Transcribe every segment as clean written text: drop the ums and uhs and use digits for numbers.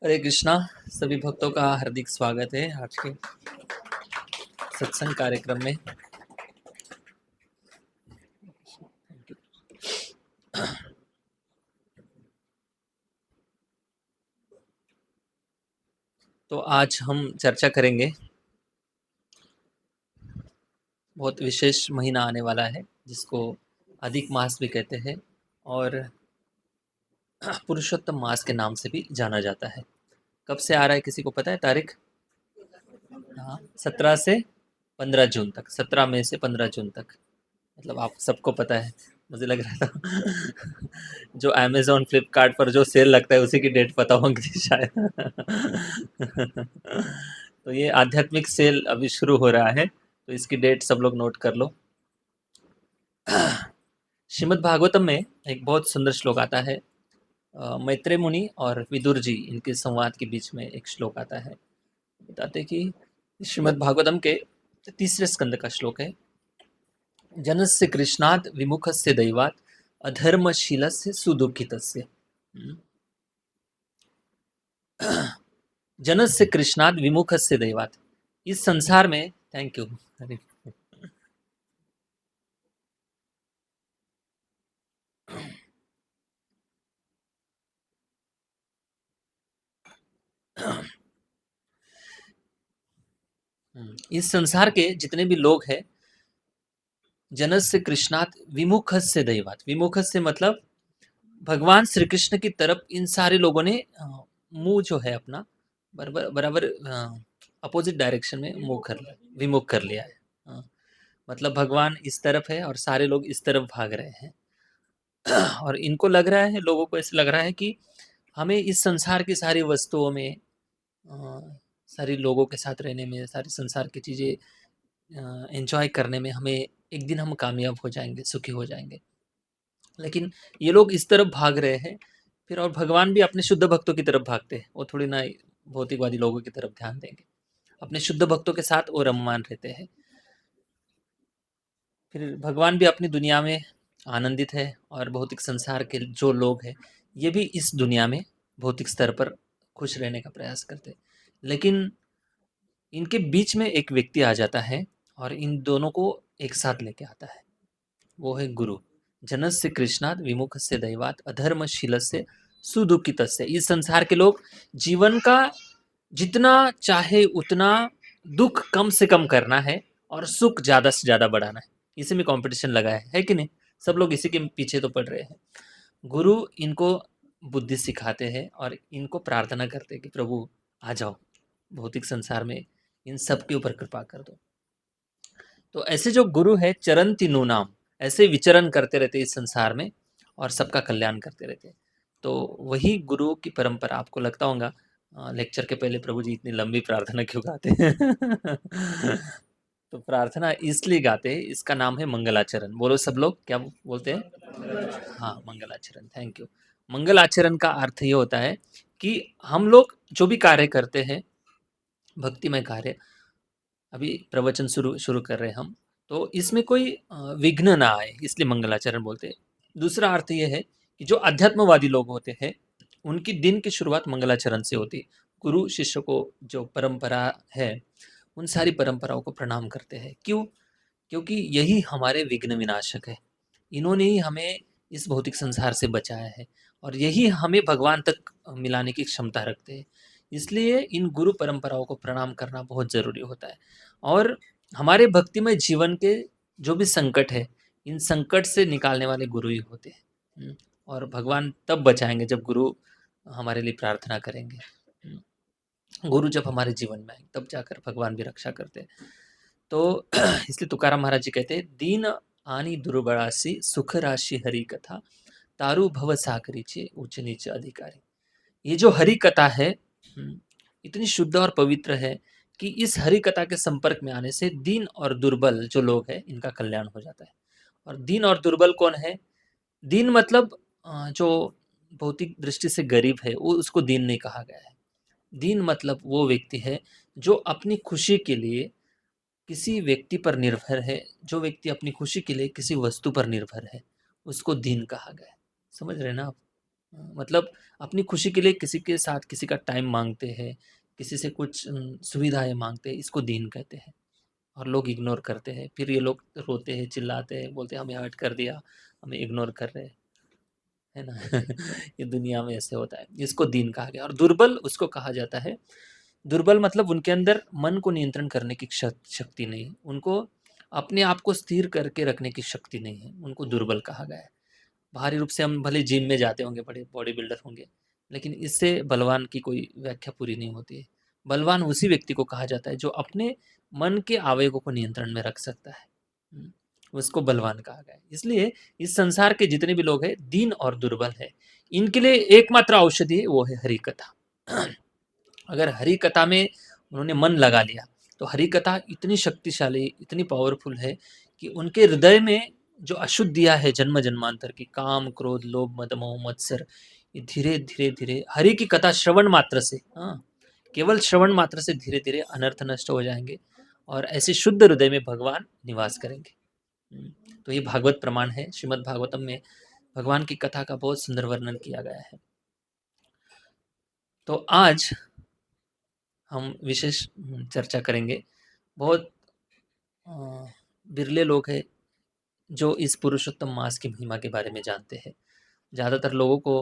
हरे कृष्णा। सभी भक्तों का हार्दिक स्वागत है आज के सत्संग कार्यक्रम में। तो आज हम चर्चा करेंगे, बहुत विशेष महीना आने वाला है जिसको अधिक मास भी कहते हैं और पुरुषोत्तम मास के नाम से भी जाना जाता है। कब से आ रहा है, किसी को पता है तारीख? हाँ, 17 से 15 जून तक, 17 मई से 15 जून तक। मतलब आप सबको पता है, मुझे लग रहा था जो अमेज़न फ्लिपकार्ट पर जो सेल लगता है उसी की डेट पता होंगी शायद। तो ये आध्यात्मिक सेल अभी शुरू हो रहा है, तो इसकी डेट सब लोग नोट कर लो। श्रीमद् भागवतम में एक बहुत सुंदर श्लोक आता है। मैत्रेय मुनि और विदुर जी, इनके संवाद के बीच में एक श्लोक आता है। बताते हैं कि श्रीमद् भागवतम के तीसरे स्कंद का श्लोक है। जनस्य कृष्णात् विमुखस्य दैवात् अधर्मशीलस्य सुदुःखितस्य। जनस्य कृष्णात् विमुखस्य दैवात्। इस संसार में, थैंक यू। इस संसार के जितने भी लोग हैं, जनस्य कृष्णात् विमुखस्य दैवात्। विमुखस्य मतलब भगवान श्री कृष्ण की तरफ इन सारे लोगों ने मुंह जो है अपना बराबर बराबर अपोजिट डायरेक्शन में मुंह कर लिया, विमुख कर लिया है। मतलब भगवान इस तरफ है और सारे लोग इस तरफ भाग रहे हैं। और इनको लग रहा है, लोगों को ऐसे लग रहा है कि हमें इस संसार की सारी वस्तुओं में, सारी लोगों के साथ रहने में, सारी संसार की चीज़ें एंजॉय करने में हमें एक दिन हम कामयाब हो जाएंगे, सुखी हो जाएंगे। लेकिन ये लोग इस तरफ भाग रहे हैं फिर, और भगवान भी अपने शुद्ध भक्तों की तरफ भागते हैं। वो थोड़ी ना भौतिकवादी लोगों की तरफ ध्यान देंगे, अपने शुद्ध भक्तों के साथ वो रममान रहते हैं। फिर भगवान भी अपनी दुनिया में आनंदित है और भौतिक संसार के जो लोग हैं ये भी इस दुनिया में भौतिक स्तर पर खुश रहने का प्रयास करते हैं। लेकिन इनके बीच में एक व्यक्ति आ जाता है और इन दोनों को एक साथ लेके आता है। वो है गुरु। जनस्य कृष्णात् विमुखस्य दैवात् अधर्मशीलस्य सुदुःखितस्य। इस संसार के लोग जीवन का जितना चाहे उतना दुख कम से कम करना है और सुख ज़्यादा से ज़्यादा बढ़ाना है, इसी में कंपटीशन लगा है कि नहीं? सब लोग इसी के पीछे तो पड़ रहे हैं। गुरु इनको बुद्धि सिखाते हैं और इनको प्रार्थना करते हैं कि प्रभु आ जाओ, भौतिक संसार में इन सब के ऊपर कृपा कर दो। तो ऐसे जो गुरु है चरण तीनों नाम, ऐसे विचरण करते रहते इस संसार में और सबका कल्याण करते रहते। तो वही गुरु की परंपरा। आपको लगता होगा लेक्चर के पहले प्रभु जी इतनी लंबी प्रार्थना क्यों गाते हैं? तो प्रार्थना इसलिए गाते हैं, इसका नाम है मंगलाचरण। बोलो सब लोग, क्या बोलते हैं? हाँ, मंगलाचरण। Thank you. मंगलाचरण का अर्थ ये होता है कि हम लोग जो भी कार्य करते हैं, भक्तिमय कार्य, अभी प्रवचन शुरू शुरू कर रहे हैं हम, तो इसमें कोई विघ्न ना आए, इसलिए मंगलाचरण बोलते हैं। दूसरा अर्थ ये है कि जो अध्यात्मवादी लोग होते हैं उनकी दिन की शुरुआत मंगलाचरण से होती है। गुरु शिष्य को जो परंपरा है उन सारी परंपराओं को प्रणाम करते हैं। क्यों? क्योंकि यही हमारे विघ्न विनाशक है। इन्होंने ही हमें इस भौतिक संसार से बचाया है और यही हमें भगवान तक मिलाने की क्षमता रखते हैं। इसलिए इन गुरु परंपराओं को प्रणाम करना बहुत ज़रूरी होता है। और हमारे भक्तिमय जीवन के जो भी संकट है, इन संकट से निकालने वाले गुरु ही होते हैं। और भगवान तब बचाएंगे जब गुरु हमारे लिए प्रार्थना करेंगे। गुरु जब हमारे जीवन में आए तब जाकर भगवान भी रक्षा करते हैं। तो इसलिए तुकाराम महाराज जी कहते हैं, दीन आनी दुर्बड़ासी सुख राशि हरि कथा, तारु भव साकरीचे ऊंच नीच अधिकारी। ये जो हरि कथा है इतनी शुद्ध और पवित्र है कि इस हरि कथा के संपर्क में आने से दीन और दुर्बल जो लोग हैं इनका कल्याण हो जाता है। और दीन और दुर्बल कौन है? दीन मतलब जो भौतिक दृष्टि से गरीब है वो, उसको दीन नहीं कहा गया है। दीन मतलब वो व्यक्ति है जो अपनी खुशी के लिए किसी व्यक्ति पर निर्भर है, जो व्यक्ति अपनी खुशी के लिए किसी वस्तु पर निर्भर है, उसको दीन कहा गया है। समझ रहे हैं ना आप? मतलब अपनी खुशी के लिए किसी के साथ किसी का टाइम माँगते हैं, किसी से कुछ सुविधाएँ माँगते हैं, इसको दीन कहते हैं। और लोग इग्नोर करते हैं। फिर ये लोग रोते हैं, चिल्लाते हैं, बोलते हैं हमें हर्ट कर दिया, हमें इग्नोर कर रहे हैं, है ना? ये दुनिया में ऐसे होता है। इसको दीन कहा गया और दुर्बल उसको कहा जाता है। दुर्बल मतलब उनके अंदर मन को नियंत्रण करने की शक्ति नहीं है। उनको अपने आप को स्थिर करके रखने की शक्ति नहीं है, उनको दुर्बल कहा गया है। बाहरी रूप से हम भले जिम में जाते होंगे, बड़े बॉडी बिल्डर होंगे, लेकिन इससे बलवान की कोई व्याख्या पूरी नहीं होती है। बलवान उसी व्यक्ति को कहा जाता है जो अपने मन के आवेगों को नियंत्रण में रख सकता है। हुँ, उसको बलवान कहा गया है। इसलिए इस संसार के जितने भी लोग हैं, दीन और दुर्बल हैं। इनके लिए एकमात्र औषधि है, वो है हरि कथा। अगर हरि कथा में उन्होंने मन लगा लिया, तो हरि कथा इतनी शक्तिशाली, इतनी पावरफुल है कि उनके हृदय में जो अशुद्धियाँ है जन्म-जन्मांतर की, काम, क्रोध, लोभ, मद, मोह, मत्सर, ये धीरे-धीरे हरि की कथा श्रवण मात्र से, हाँ, केवल श्रवण मात्र से धीरे-धीरे अनर्थ नष्ट हो जाएँगे और ऐसे शुद्ध हृदय में भगवान निवास करेंगे। तो ये भागवत प्रमाण है, श्रीमद् भागवतम में भगवान की कथा का बहुत सुंदर वर्णन किया गया है। तो आज हम विशेष चर्चा करेंगे। बहुत अ, बिरले लोग हैं जो इस पुरुषोत्तम मास की महिमा के बारे में जानते हैं। ज़्यादातर लोगों को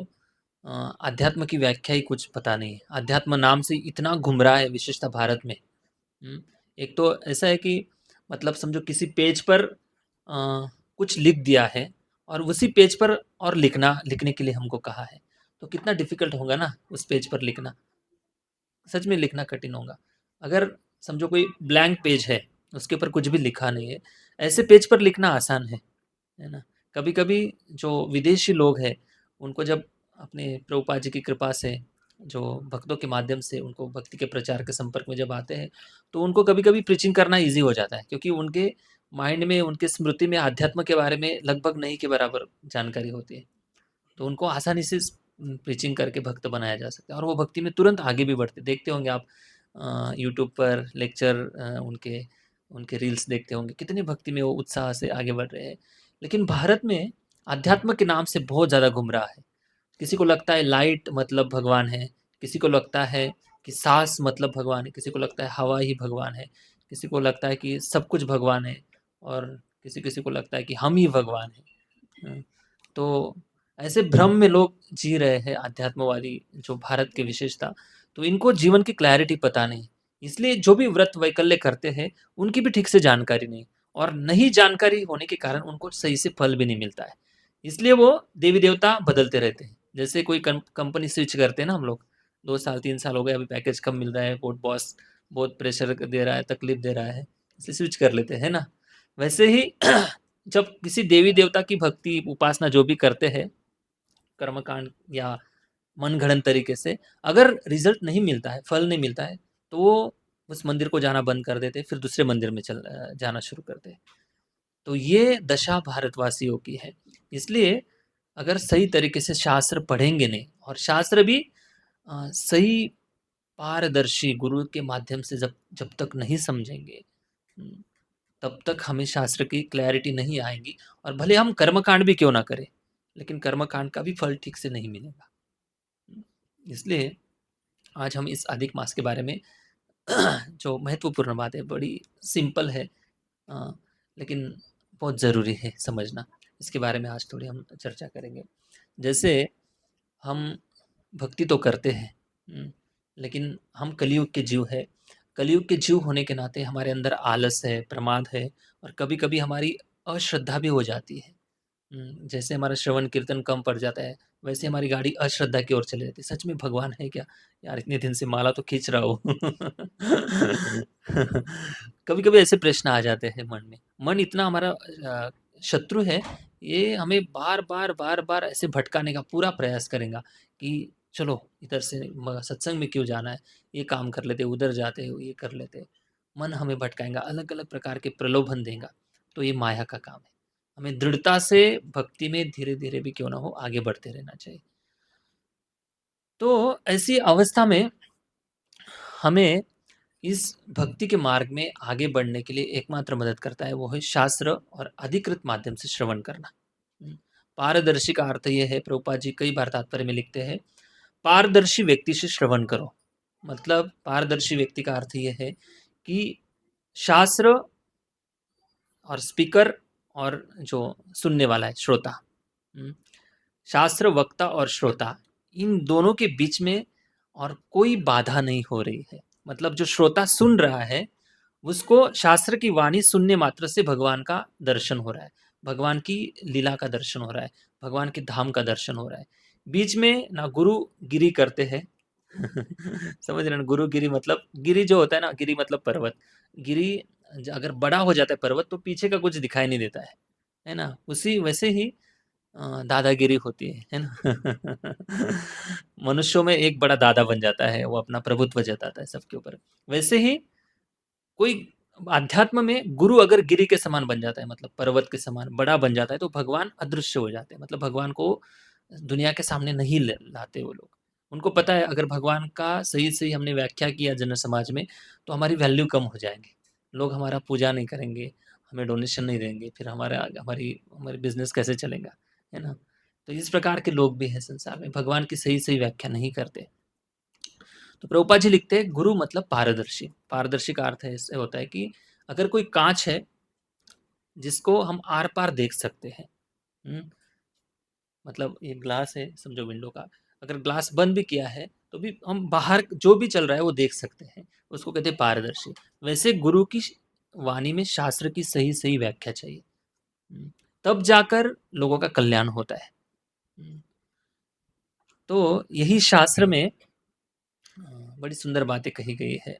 अध्यात्म की व्याख्या ही कुछ पता नहीं है। अध्यात्म नाम से इतना गुमराह है विशेषतः भारत में। एक तो ऐसा है कि मतलब समझो किसी पेज पर कुछ लिख दिया है और उसी पेज पर और लिखने के लिए हमको कहा है। तो कितना डिफ़िकल्ट होगा ना उस पेज पर लिखना। सच में लिखना कठिन होगा। अगर समझो कोई ब्लैंक पेज है, उसके ऊपर कुछ भी लिखा नहीं है, ऐसे पेज पर लिखना आसान है ना? कभी-कभी जो विदेशी लोग हैं, उनको जब अपने प्रभुपाद जी की कृपा से, जो भक्तों के माध्यम से उनको भक्ति के प्रचार के संपर्क में जब आते हैं, तो उनको कभी-कभी प्रीचिंग करना ईज़ी हो जाता है क्योंकि उनके माइंड में, उनके स्मृति में अध्यात्म के बारे में लगभग नहीं के बराबर जानकारी होती है। तो उनको आसानी से प्रीचिंग करके भक्त बनाया जा सकता है और वो भक्ति में तुरंत आगे भी बढ़ते देखते होंगे आप यूट्यूब पर लेक्चर उनके उनके रील्स देखते होंगे कितनी भक्ति में वो उत्साह से आगे बढ़ रहे हैं। लेकिन भारत में अध्यात्म के नाम से बहुत ज़्यादा गुमराह है। किसी को लगता है लाइट मतलब भगवान है, किसी को लगता है कि सांस मतलब भगवान है, किसी को लगता है हवा ही भगवान है, किसी को लगता है कि सब कुछ भगवान है और किसी-किसी को लगता है कि हम ही भगवान हैं। तो ऐसे भ्रम में लोग जी रहे हैं अध्यात्म वाली जो भारत की विशेषता, तो इनको जीवन की क्लैरिटी पता नहीं। इसलिए जो भी व्रत वैकल्य करते हैं, उनकी भी ठीक से जानकारी नहीं और नहीं जानकारी होने के कारण उनको सही से फल भी नहीं मिलता है। इसलिए वो देवी-देवता बदलते रहते हैं। जैसे कोई कंपनी स्विच करते हैं ना हम लोग, 2 साल 3 साल हो गए, अभी पैकेज कम मिल रहा है, बहुत बॉस बहुत प्रेशर दे रहा है, तकलीफ दे रहा है, इसलिए स्विच कर लेते हैं, है ना? वैसे ही जब किसी देवी-देवता की भक्ति, उपासना जो भी करते हैं, कर्मकांड या मनगढ़ंत तरीके से, अगर रिज़ल्ट नहीं मिलता है, फल नहीं मिलता है, तो वो उस मंदिर को जाना बंद कर देते हैं, फिर दूसरे मंदिर में जाना शुरू करते हैं। तो ये दशा भारतवासियों की है। इसलिए अगर सही तरीके से शास्त्र पढ़ेंगे नहीं और शास्त्र भी सही पारदर्शी गुरु के माध्यम से जब जब तक नहीं समझेंगे, हुँ, तब तक हमें शास्त्र की क्लैरिटी नहीं आएगी और भले हम कर्मकांड भी क्यों ना करें, लेकिन कर्मकांड का भी फल ठीक से नहीं मिलेगा। इसलिए आज हम इस अधिक मास के बारे में जो महत्वपूर्ण बात है, बड़ी सिंपल है अ, लेकिन बहुत ज़रूरी है समझना। इसके बारे में आज थोड़ी हम चर्चा करेंगे। जैसे हम भक्ति तो करते हैं, लेकिन हम कलयुग के जीव हैं। कलयुग के जीव होने के नाते हमारे अंदर आलस है, प्रमाद है और कभी-कभी हमारी अश्रद्धा भी हो जाती है। जैसे हमारा श्रवण कीर्तन कम पड़ जाता है, वैसे हमारी गाड़ी अश्रद्धा की ओर चली जाती है। सच में भगवान है क्या? यार इतने दिन से माला तो खींच रहा हूँ। कभी-कभी ऐसे प्रश्न आ जाते हैं मन में। मन इतना हमारा शत्रु है, ये हमें बार-बार, बार-बार ऐसे भटकाने का पूरा प्रयास करेगा कि चलो इधर से सत्संग में क्यों जाना है? ये काम कर लेते, उधर जाते, ये कर लेते। मन हमें भटकाएगा, अलग-अलग प्रकार के प्रलोभन देगा। तो ये माया का काम है। हमें दृढ़ता से भक्ति में धीरे-धीरे भी क्यों ना हो आगे बढ़ते रहना चाहिए। तो ऐसी अवस्था में हमें इस भक्ति के मार्ग में आगे बढ़ने के लिए एकमात्र मदद करता है वो है शास्त्र और अधिकृत माध्यम से श्रवण करना। हुँ, पारदर्शी का अर्थ ये है, प्रभुपाद जी कई बार तात्पर्य में लिखते हैं, पारदर्शी व्यक्ति से श्रवण करो। मतलब पारदर्शी व्यक्ति का अर्थ ये है कि शास्त्र और स्पीकर और जो सुनने वाला है श्रोता, शास्त्र वक्ता और श्रोता, इन दोनों के बीच में और कोई बाधा नहीं हो रही है। मतलब जो श्रोता सुन रहा है उसको शास्त्र की वाणी सुनने मात्र से भगवान का दर्शन हो रहा है, भगवान की लीला का दर्शन हो रहा है, भगवान के धाम का दर्शन हो रहा है। बीच में ना गुरु गिरी करते हैं समझ रहे हैं, गुरु गिरी मतलब गिरी जो होता है ना, गिरी मतलब पर्वत। गिरी अगर बड़ा हो जाता है पर्वत तो पीछे का कुछ दिखाई नहीं देता है ना। उसी वैसे ही दादागिरी होती है ना मनुष्यों में एक बड़ा दादा बन जाता है, वो अपना प्रभुत्व जताता है सबके ऊपर। वैसे ही कोई आध्यात्म में गुरु अगर गिरी के समान बन जाता है, मतलब पर्वत के समान बड़ा बन जाता है, तो भगवान अदृश्य हो जाते हैं। मतलब भगवान को दुनिया के सामने नहीं लाते वो लोग। उनको पता है अगर भगवान का सही सही हमने व्याख्या किया जन समाज में तो हमारी वैल्यू कम हो जाएंगी, लोग हमारा पूजा नहीं करेंगे, हमें डोनेशन नहीं देंगे, फिर हमारा हमारी हमारी बिजनेस कैसे चलेगा, है ना। तो इस प्रकार के लोग भी हैं संसार में, भगवान की सही सही व्याख्या नहीं करते। तो प्रभुपाद जी लिखते हैं गुरु मतलब पारदर्शी। पारदर्शी का अर्थ है इससे होता है कि अगर कोई कांच है जिसको हम आर पार देख सकते हैं, मतलब ये ग्लास है समझो विंडो का, अगर ग्लास बंद भी किया है तो भी हम बाहर जो भी चल रहा है वो देख सकते हैं, उसको कहते हैं पारदर्शी। वैसे गुरु की वाणी में शास्त्र की सही सही व्याख्या चाहिए, तब जाकर लोगों का कल्याण होता है। तो यही शास्त्र में बड़ी सुंदर बातें कही गई है।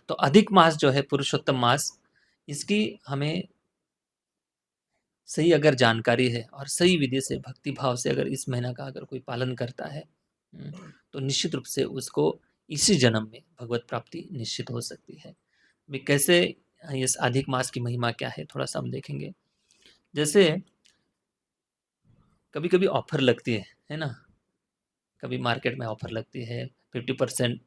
तो अधिक मास जो है पुरुषोत्तम मास, इसकी हमें सही अगर जानकारी है और सही विधि से भक्ति भाव से अगर इस महीना का अगर कोई पालन करता है, तो निश्चित रूप से उसको इसी जन्म में भगवत प्राप्ति निश्चित हो सकती है। भी कैसे इस अधिक मास की महिमा क्या है थोड़ा सा हम देखेंगे। जैसे कभी कभी ऑफर लगती है ना, कभी मार्केट में ऑफर लगती है, 50%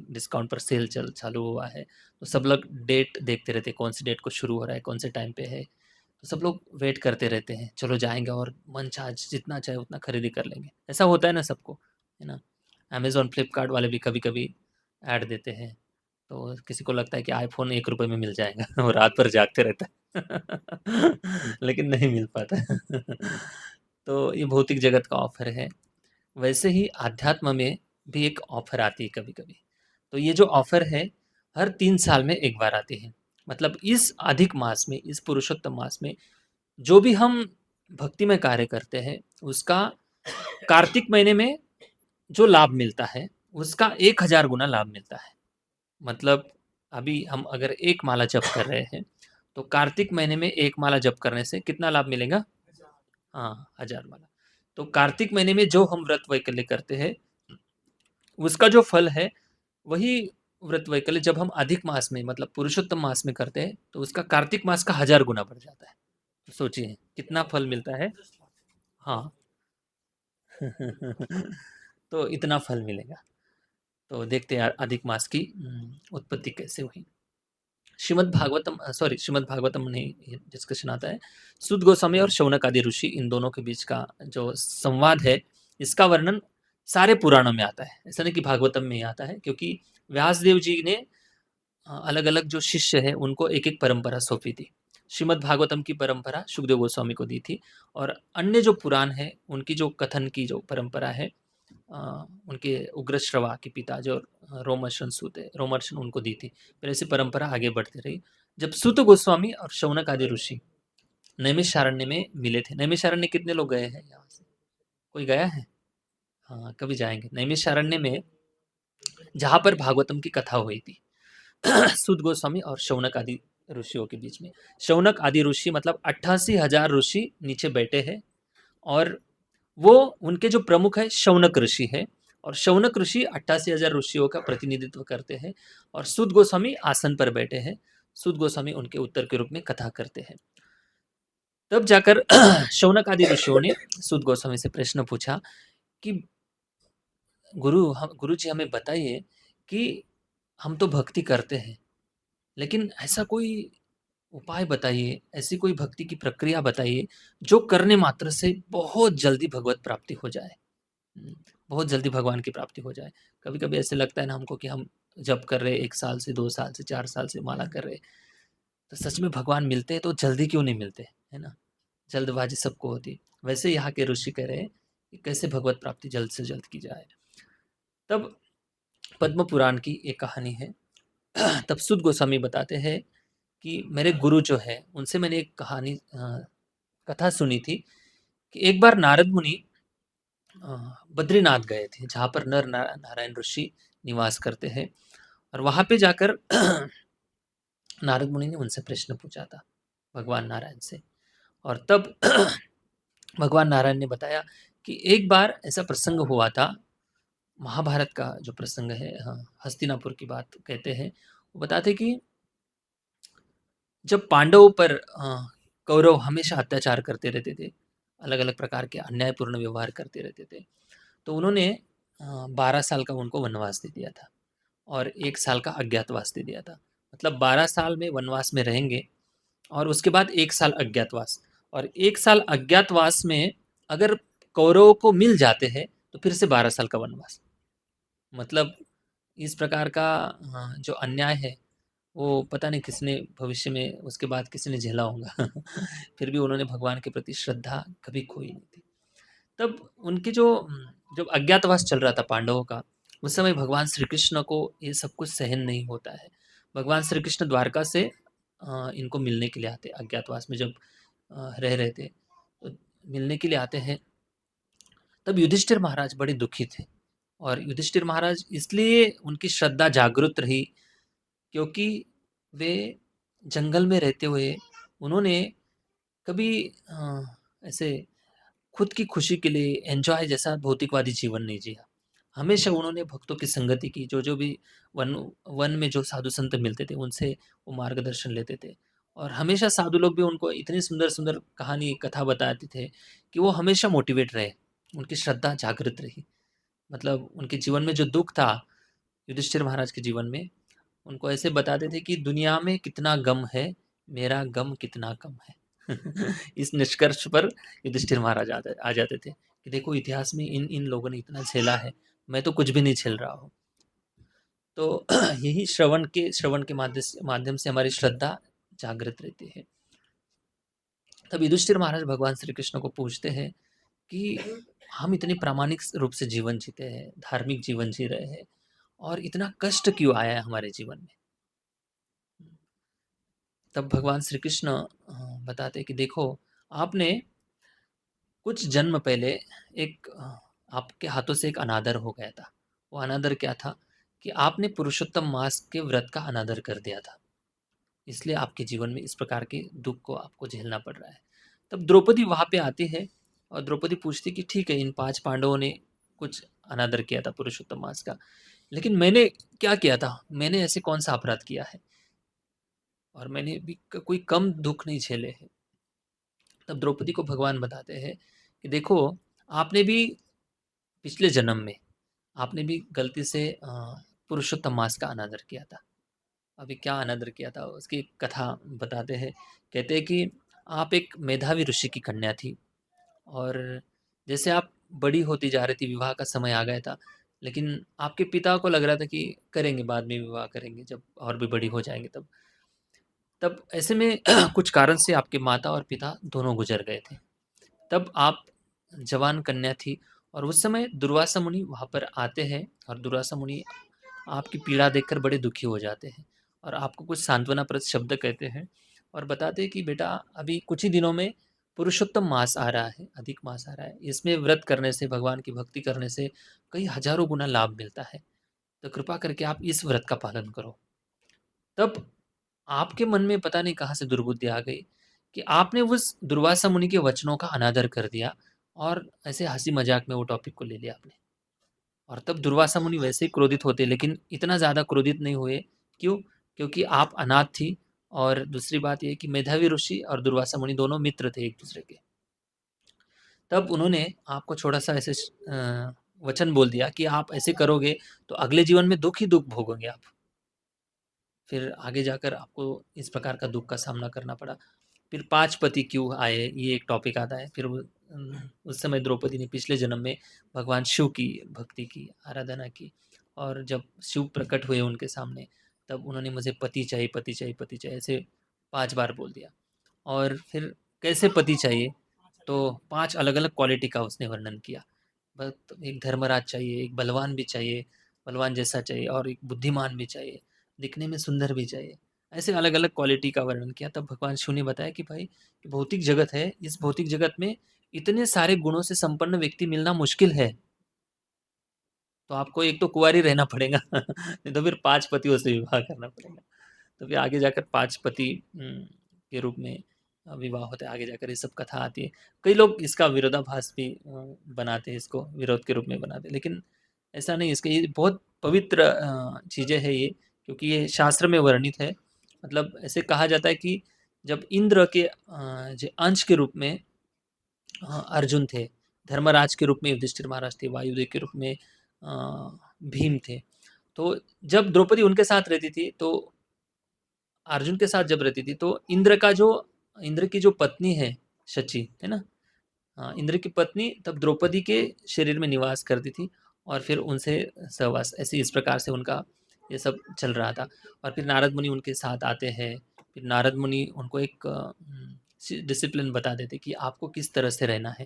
डिस्काउंट पर सेल चालू हुआ है, तो सब लोग डेट देखते रहते हैं, कौन सी डेट को शुरू हो रहा है, कौन से टाइम पे है। तो सब लोग वेट करते रहते हैं, चलो जाएंगे और मन चाहे जितना चाहे उतना खरीदी कर लेंगे। ऐसा होता है ना सबको, है ना। अमेजोन फ्लिपकार्ट वाले भी कभी कभी ऐड देते हैं, तो किसी को लगता है कि आईफोन 1 रुपये में मिल जाएगा और रात भर जागते रहता है लेकिन नहीं मिल पाता तो ये भौतिक जगत का ऑफर है। वैसे ही आध्यात्म में भी एक ऑफर आती है कभी कभी। तो ये जो ऑफर है हर 3 साल में एक बार आती है। मतलब इस अधिक मास में, इस पुरुषोत्तम मास में जो भी हम भक्ति में कार्य करते हैं उसका कार्तिक महीने में जो लाभ मिलता है उसका 1000 गुना लाभ मिलता है। मतलब अभी हम अगर एक माला जप कर रहे हैं तो कार्तिक महीने में एक माला जप करने से कितना लाभ मिलेगा? हाँ, 1000 माला। तो कार्तिक महीने में जो हम व्रत वैकल्य करते हैं उसका जो फल है वही व्रत वैकल्य जब हम अधिक मास में मतलब पुरुषोत्तम मास में करते हैं तो उसका कार्तिक मास का 1000 गुना बढ़ जाता है। तो सोचिए कितना फल मिलता है। हाँ तो इतना फल मिलेगा। तो देखते हैं यार अधिक मास की उत्पत्ति कैसे हुई। श्रीमद् भागवतम सॉरी श्रीमद् भागवतम में ये डिस्कशन आता है, सुद गोस्वामी और शौनक आदि ऋषि इन दोनों के बीच का जो संवाद है इसका वर्णन सारे पुराणों में आता है। ऐसा नहीं कि भागवतम में ही आता है, क्योंकि व्यासदेव जी ने अलग अलग जो शिष्य है उनको एक एक परंपरा सौंपी थी। श्रीमद् भागवतम की परंपरा सुखदेव गोस्वामी को दी थी, और अन्य जो पुराण है उनकी जो कथन की जो परंपरा है उनके उग्रश्रवा के पिता जो रोमर्शन सूत है, रोमर्शन उनको दी थी। फिर ऐसी परंपरा आगे बढ़ती रही। जब सूत गोस्वामी और शौनक आदि ऋषि नैमिषारण्य में मिले थे, नैमिषारण्य कितने लोग गए हैं यहाँ से? कोई गया है? हाँ, कभी जाएंगे नैमिषारण्य में, जहाँ पर भागवतम की कथा हुई थी सूत गोस्वामी और शौनक आदि ऋषियों के बीच में। शौनक आदि ऋषि मतलब 88,000 ऋषि नीचे बैठे हैं, और वो उनके जो प्रमुख है शौनक ऋषि है, और शौनक ऋषि 88,000 ऋषियों का प्रतिनिधित्व करते हैं, और सूत गोस्वामी आसन पर बैठे हैं। सूत गोस्वामी उनके उत्तर के रूप में कथा करते हैं। तब जाकर शौनक आदि ऋषियों ने सूत गोस्वामी से प्रश्न पूछा कि गुरु जी हमें बताइए कि हम तो भक्ति करते हैं, लेकिन ऐसा कोई उपाय बताइए, ऐसी कोई भक्ति की प्रक्रिया बताइए, जो करने मात्र से बहुत जल्दी भगवत प्राप्ति हो जाए। हुँ, बहुत जल्दी भगवान की प्राप्ति हो जाए। कभी-कभी ऐसे लगता है ना हमको कि हम जप कर रहे हैं 1 साल से, 2 साल से, 4 साल से माला कर रहे हैं, तो सच में भगवान मिलते हैं तो जल्दी क्यों नहीं मिलते, है ना? जल्दबाज़ी सबको होती है। वैसे यहाँ के ऋषि कह रहे हैं कि कैसे भगवत प्राप्ति जल्द से जल्द की जाए। तब पद्म पुराण की एक कहानी है। तब सुद गोस्वामी बताते हैं कि मेरे गुरु जो है, उनसे मैंने एक कहानी कथा सुनी थी कि एक बार नारद मुनि अ, बद्रीनाथ गए थे, जहाँ पर नर नारायण ऋषि निवास करते हैं और वहाँ पे जाकर नारद मुनि ने उनसे प्रश्न पूछा था, भगवान नारायण से। और तब भगवान नारायण ने बताया कि एक बार ऐसा प्रसंग हुआ था, महाभारत का जो प्रसंग है, हाँ, हस्तिनापुर की बात कहते हैं। वो बताते कि जब पांडवों पर कौरव हमेशा अत्याचार करते रहते थे, अलग-अलग प्रकार के अन्यायपूर्ण व्यवहार करते रहते थे, तो उन्होंने 12 साल का उनको वनवास दे दिया था और 1 साल का अज्ञातवास दे दिया था। मतलब 12 साल में वनवास में रहेंगे और उसके बाद 1 साल अज्ञातवास, और 1 साल अज्ञातवास में अगर कौरवों को मिल जाते हैं, तो फिर से 12 साल का वनवास। मतलब इस प्रकार का जो अन्याय है, वो पता नहीं किसने भविष्य में उसके बाद किसने झेला होगा। फिर भी उन्होंने भगवान के प्रति श्रद्धा कभी खोई नहीं थी। तब उनके जो जब अज्ञातवास चल रहा था पांडवों का, उस समय भगवान श्री कृष्ण को ये सब कुछ सहन नहीं होता है। भगवान श्री कृष्ण द्वारका से इनको मिलने के लिए आते हैं, अज्ञातवास में जब रह रहे थे, तो मिलने के लिए आते हैं। तब युधिष्ठिर महाराज बड़े दुखी थे और युधिष्ठिर महाराज इसलिए उनकी श्रद्धा जागृत रही क्योंकि वे जंगल में रहते हुए उन्होंने कभी ऐसे खुद की खुशी के लिए एन्जॉय जैसा भौतिकवादी जीवन नहीं जिया। हमेशा उन्होंने भक्तों की संगति की, जो-जो भी वन वन में जो साधु-संत मिलते थे, उनसे वो मार्गदर्शन लेते थे। और हमेशा साधु लोग भी उनको इतनी सुंदर-सुंदर कहानी, कथा बताते थे कि वो हमेशा मोटिवेट रहे, उनकी श्रद्धा जागृत रही। मतलब उनके जीवन में जो दुःख था, युधिष्ठिर महाराज के जीवन में, उनको ऐसे बताते थे कि दुनिया में कितना गम है, मेरा गम कितना कम है। इस निष्कर्ष पर युधिष्ठिर महाराज आ जाते थे कि देखो इतिहास में इन इन लोगों ने इतना झेला है, मैं तो कुछ भी नहीं झेल रहा हूँ। तो यही श्रवण के माध्यम से हमारी श्रद्धा जागृत रहती है। तब युधिष्ठिर महाराज भगवान श्री कृष्ण को पूछते हैं कि हम इतने प्रामाणिक रूप से जीवन जीते हैं, धार्मिक जीवन जी रहे हैं, और इतना कष्ट क्यों आया है हमारे जीवन में। तब भगवान श्री कृष्ण बताते हैं कि देखो, आपने कुछ जन्म पहले एक आपके हाथों से एक अनादर हो गया था। वो अनादर क्या था कि आपने पुरुषोत्तम मास के व्रत का अनादर कर दिया था। इसलिए आपके जीवन में इस प्रकार के दुःख को आपको झेलना पड़ रहा है। तब द्रौपदी वहाँ पे आती है और द्रौपदी पूछती कि ठीक है, इन 5 पांडवों ने कुछ अनादर किया था पुरुषोत्तम मास का, लेकिन मैंने क्या किया था? मैंने ऐसे कौन-सा अपराध किया है? और मैंने भी क कोई कम दुःख नहीं झेले हैं। तब द्रौपदी को भगवान बताते हैं कि देखो, आपने भी पिछले जन्म में आपने भी गलती से पुरुषोत्तम मास का अनादर किया था। अभी क्या अनादर किया था उसकी एक कथा बताते हैं। कहते हैं कि आप एक मेधावी ऋषि की कन्या थी और जैसे आप बड़ी होती जा रही थी, विवाह का समय आ गया था, लेकिन आपके पिता को लग रहा था कि करेंगे, बाद में विवाह करेंगे जब और भी बड़ी हो जाएँगे तब। तब ऐसे में कुछ कारण से आपके माता और पिता दोनों गुज़र गए थे। तब आप जवान कन्या थी और उस समय दुर्वासा मुनि वहाँ पर आते हैं और दुर्वासा मुनि आपकी पीड़ा देखकर बड़े दुखी हो जाते हैं और आपको कुछ सांत्वनाप्रद शब्द कहते हैं और बताते हैं कि बेटा, अभी कुछ ही दिनों में पुरुषोत्तम मास आ रहा है, अधिक मास आ रहा है। इसमें व्रत करने से, भगवान की भक्ति करने से कई हज़ारों गुना लाभ मिलता है। तो कृपा करके आप इस व्रत का पालन करो। तब आपके मन में पता नहीं कहाँ से दुर्बुद्धि आ गई कि आपने उस दुर्वासा मुनि के वचनों का अनादर कर दिया और ऐसे हँसी मज़ाक में वो टॉपिक को ले लिया आपने। और तब दुर्वासा मुनि वैसे ही क्रोधित होते, लेकिन इतना ज़्यादा क्रोधित नहीं हुए। क्यों? क्योंकि आप अनाथ थी और दूसरी बात ये है कि मेधावी ऋषि और दुर्वासा मुनि दोनों मित्र थे एक-दूसरे के। तब उन्होंने आपको छोटा-सा ऐसे वचन बोल दिया कि आप ऐसे करोगे तो अगले जीवन में दुःख ही दुःख भोगोगे आप। फिर आगे जाकर आपको इस प्रकार का दुःख का सामना करना पड़ा। फिर 5 पति क्यों आए, ये एक टॉपिक आता है। फिर उस समय द्रौपदी ने पिछले जन्म में भगवान शिव की भक्ति की, आराधना की, और जब शिव प्रकट हुए उनके सामने, तब उन्होंने मुझे पति चाहिए, पति चाहिए, पति चाहिए, ऐसे 5 बार बोल दिया। और फिर कैसे पति चाहिए, तो 5 अलग-अलग क्वालिटी का उसने वर्णन किया। बत एक धर्मराज चाहिए, एक बलवान भी चाहिए, बलवान जैसा चाहिए, और एक बुद्धिमान भी चाहिए, दिखने में सुंदर भी चाहिए। ऐसे अलग-अलग क्वालिटी का वर्णन किया। तब भगवान शिव ने बताया कि भाई, भौतिक जगत है, इस भौतिक जगत में इतने सारे गुणों से संपन्न व्यक्ति मिलना मुश्किल है। तो आपको एक तो कुँवारी रहना पड़ेगा नहीं तो फिर 5 पतियों से विवाह करना पड़ेगा। तो फिर आगे जाकर 5 पति के रूप में विवाह होता है, आगे जाकर ये सब कथा आती है। कई लोग इसका विरोधाभास भी बनाते हैं, इसको विरोध के रूप में बनाते हैं, लेकिन ऐसा नहीं है। इसका ये बहुत पवित्र चीज़ें हैं ये, क्योंकि ये शास्त्र में वर्णित है। मतलब ऐसे कहा जाता है कि जब इंद्र के जो अंश के रूप में अर्जुन थे, धर्मराज के रूप में युधिष्ठिर महाराज थे, वायुदेव के रूप में भीम थे। तो जब द्रौपदी उनके साथ रहती थी, तो अर्जुन के साथ जब रहती थी, तो इंद्र की जो पत्नी है, शची, है ना? हाँ, इंद्र की पत्नी तब द्रौपदी के शरीर में निवास करती थी, और फिर उनसे सहवास, ऐसे इस प्रकार से उनका ये सब चल रहा था। और फिर नारद मुनि उनके साथ आते हैं। फिर नारद मुनि उनको एक डिसिप्लिन बता देते कि आपको किस तरह से रहना है,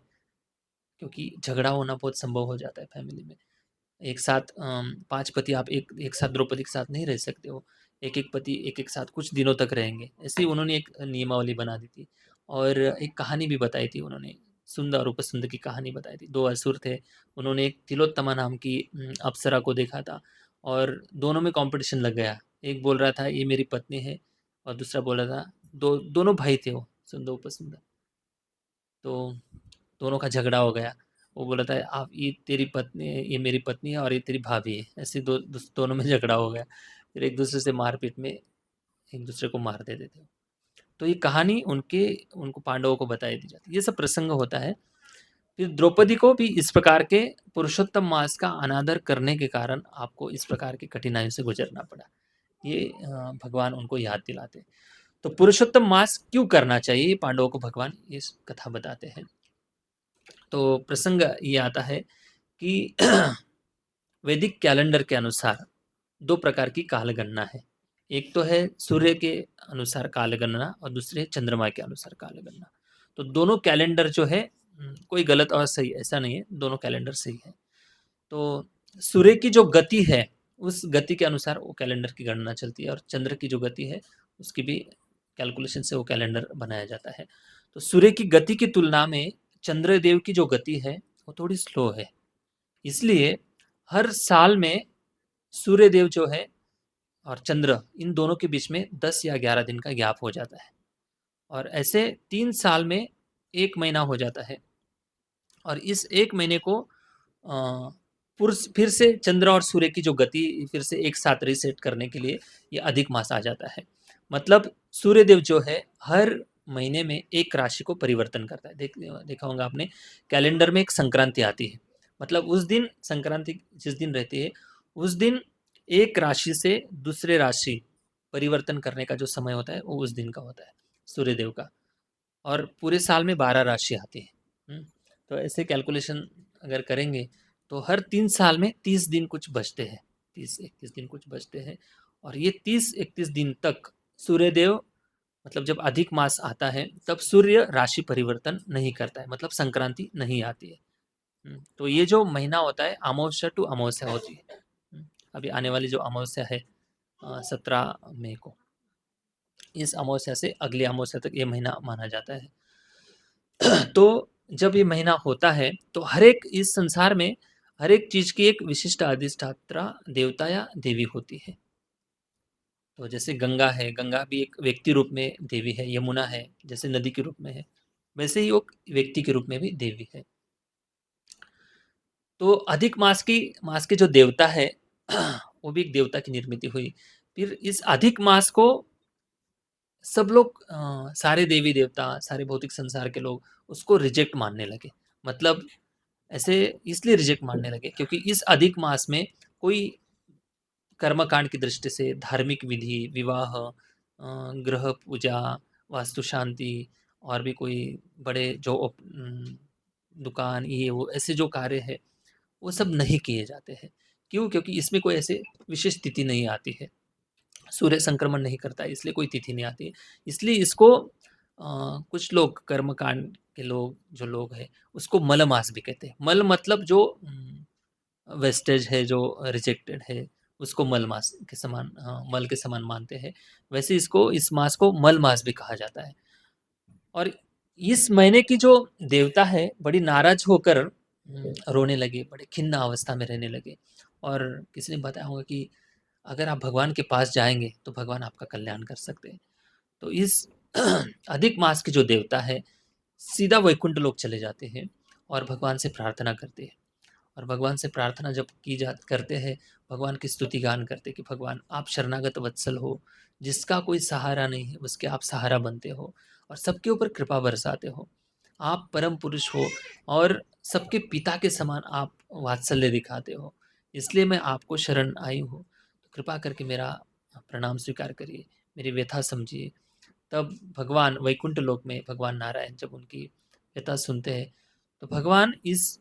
क्योंकि झगड़ा होना बहुत संभव हो जाता है फैमिली में। एक साथ 5 पति आप एक एक साथ द्रौपदी के साथ नहीं रह सकते हो। एक-एक पति एक-एक साथ कुछ दिनों तक रहेंगे। ऐसे ही उन्होंने एक नियमावली बना दी थी, और एक कहानी भी बताई थी उन्होंने। सुंद और उपसुंद की कहानी बताई थी। 2 असुर थे, उन्होंने एक तिलोत्तमा नाम की अप्सरा को देखा था, और दोनों में कॉम्पिटिशन लग गया। एक बोल रहा था ये मेरी पत्नी है, और दूसरा बोल रहा था, दोनों भाई थे वो, सुंद उपसुंद। तो दोनों का झगड़ा हो गया। वो बोला था आप, ये तेरी पत्नी है, ये मेरी पत्नी है, और ये तेरी भाभी है। ऐसे दोनों में झगड़ा हो गया। फिर एक दूसरे से मारपीट में एक दूसरे को मार देते थे। तो ये कहानी उनको पांडवों को बताई दी जाती है। ये सब प्रसंग होता है। फिर द्रौपदी को भी इस प्रकार के पुरुषोत्तम मास का अनादर करने के कारण आपको इस प्रकार की कठिनाइयों से गुजरना पड़ा। ये भगवान उनको याद दिलाते। तो पुरुषोत्तम मास क्यों करना चाहिए, पांडवों को भगवान इस कथा बताते हैं। तो प्रसंग ये आता है कि वैदिक कैलेंडर के अनुसार 2 प्रकार की काल गणना है। एक तो है सूर्य के अनुसार काल गणना, और दूसरे चंद्रमा के अनुसार काल गणना। तो दोनों कैलेंडर जो है कोई गलत और सही ऐसा नहीं है, दोनों कैलेंडर सही है। तो सूर्य की जो गति है, उस गति के अनुसार वो कैलेंडर की गणना चलती है, और चंद्र की जो गति है, उसकी भी कैलकुलेशन से वो कैलेंडर बनाया जाता है। तो सूर्य की गति की तुलना में चंद्रदेव की जो गति है, वो थोड़ी स्लो है। इसलिए हर साल में सूर्यदेव जो है और चंद्र, इन दोनों के बीच में 10 या 11 दिन का गैप हो जाता है, और ऐसे 3 साल में 1 महीना हो जाता है। और इस 1 महीने को फिर से चंद्र और सूर्य की जो गति फिर से एक साथ रीसेट करने के लिए ये अधिक मास आ जाता है। मतलब सूर्यदेव जो है हर महीने में एक राशि को परिवर्तन करता है। देखा होगा आपने, कैलेंडर में एक संक्रांति आती है, मतलब उस दिन संक्रांति जिस दिन रहती है, उस दिन एक राशि से दूसरे राशि परिवर्तन करने का जो समय होता है, वो उस दिन का होता है सूर्यदेव का। और पूरे साल में 12 राशि आती है। तो ऐसे कैलकुलेशन अगर करेंगे, तो हर 3 साल में 30 दिन कुछ बचते हैं, 30-31 दिन कुछ बचते हैं। और ये 30-31 दिन तक सूर्यदेव, मतलब जब अधिक मास आता है, तब सूर्य राशि परिवर्तन नहीं करता है, मतलब संक्रांति नहीं आती है। तो ये जो महीना होता है, अमावस्या टू अमावस्या होती है। अभी आने वाली जो अमावस्या है 17 मई को, इस अमावस्या से अगली अमावस्या तक ये महीना माना जाता है। तो जब ये महीना होता है, तो हर एक इस संसार में हर एक चीज की एक विशिष्ट अधिष्ठात्रा देवता या देवी होती है। तो जैसे गंगा है, गंगा भी एक व्यक्ति रूप में देवी है। यमुना है, जैसे नदी के रूप में है, वैसे ही वो व्यक्ति के रूप में भी देवी है। तो अधिक मास के जो देवता है वो भी एक देवता की निर्मित हुई। फिर इस अधिक मास को सब लोग सारे देवी देवता, सारे भौतिक संसार के लोग उसको रिजेक्ट मानने लगे। मतलब ऐसे इसलिए रिजेक्ट मानने लगे क्योंकि इस अधिक मास में कोई कर्मकांड की दृष्टि से धार्मिक विधि, विवाह, गृह पूजा, वास्तु शांति और भी कोई बड़े जो दुकान ये वो ऐसे जो कार्य है वो सब नहीं किए जाते हैं। क्यों? क्योंकि इसमें कोई ऐसे विशेष तिथि नहीं आती है। सूर्य संक्रमण नहीं करता है इसलिए कोई तिथि नहीं आती है। इसलिए इसको कुछ लोग कर्मकांड के लोग जो लोग हैं उसको मलमास भी कहते हैं। मल मतलब जो वेस्टेज है, जो रिजेक्टेड है, उसको मल मास के समान मल के समान मानते हैं। वैसे इसको इस मास को मल मास भी कहा जाता है। और इस महीने की जो देवता है बड़ी नाराज होकर रोने लगे, बड़े खिन्न अवस्था में रहने लगे। और किसी ने बताया होगा कि अगर आप भगवान के पास जाएंगे तो भगवान आपका कल्याण कर सकते हैं। तो इस अधिक मास के जो देवता है सीधा वैकुंठ लोक चले जाते हैं और भगवान से प्रार्थना करते हैं। और भगवान से प्रार्थना जब की जा करते हैं, भगवान की स्तुति गान करते हैं कि भगवान आप शरणागत वत्सल हो, जिसका कोई सहारा नहीं है उसके आप सहारा बनते हो और सबके ऊपर कृपा बरसाते हो। आप परम पुरुष हो और सबके पिता के समान आप वात्सल्य दिखाते हो, इसलिए मैं आपको शरण आई हूँ। तो कृपा करके मेरा प्रणाम स्वीकार करिए, मेरी व्यथा समझिए। तब भगवान वैकुंठ लोक में भगवान नारायण जब उनकी व्यथा सुनते हैं तो भगवान इस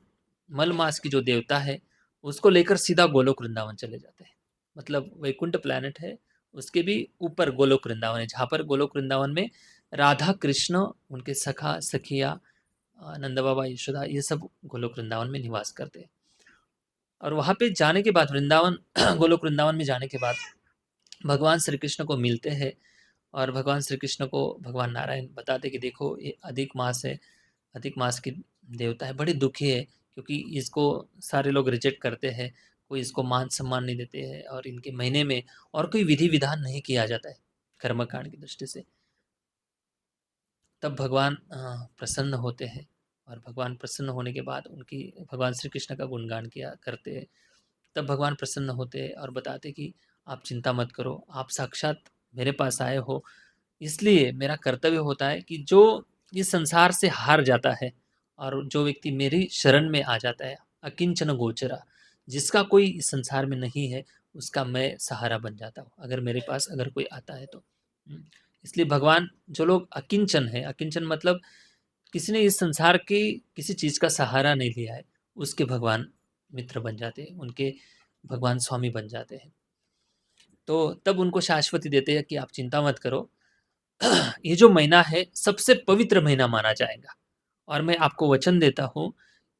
मल मास की जो देवता है उसको लेकर सीधा गोलोक वृंदावन चले जाते हैं। मतलब वैकुंठ प्लैनेट है, उसके भी ऊपर गोलोक वृंदावन है, जहाँ पर गोलोक वृंदावन में राधा कृष्ण, उनके सखा सखिया, नंद बाबा यशोदा, ये सब गोलोक वृंदावन में निवास करते हैं। और वहाँ पे जाने के बाद वृंदावन गोलोक वृंदावन में जाने के बाद भगवान श्री कृष्ण को मिलते हैं। और भगवान श्री कृष्ण को भगवान नारायण बताते कि देखो ये अधिक मास है, अधिक मास की देवता है, बड़ी दुखी है क्योंकि इसको सारे लोग रिजेक्ट करते हैं, कोई इसको मान सम्मान नहीं देते हैं और इनके महीने में और कोई विधि विधान नहीं किया जाता है कर्मकांड की दृष्टि से। तब भगवान प्रसन्न होते हैं और भगवान प्रसन्न होने के बाद उनकी भगवान श्री कृष्ण का गुणगान किया करते हैं। तब भगवान प्रसन्न होते हैं और बताते कि आप चिंता मत करो, आप साक्षात मेरे पास आए हो, इसलिए मेरा कर्तव्य होता है कि जो इस संसार से हार जाता है और जो व्यक्ति मेरी शरण में आ जाता है, अकिंचन गोचरा, जिसका कोई इस संसार में नहीं है, उसका मैं सहारा बन जाता हूँ अगर मेरे पास अगर कोई आता है तो। इसलिए भगवान जो लोग अकिंचन है, अकिंचन मतलब किसी ने इस संसार के किसी चीज का सहारा नहीं लिया है, उसके भगवान मित्र बन जाते हैं, उनके भगवान स्वामी बन जाते हैं। तो तब उनको शाश्वती देते हैं कि आप चिंता मत करो, ये जो महीना है सबसे पवित्र महीना माना जाएगा और मैं आपको वचन देता हूँ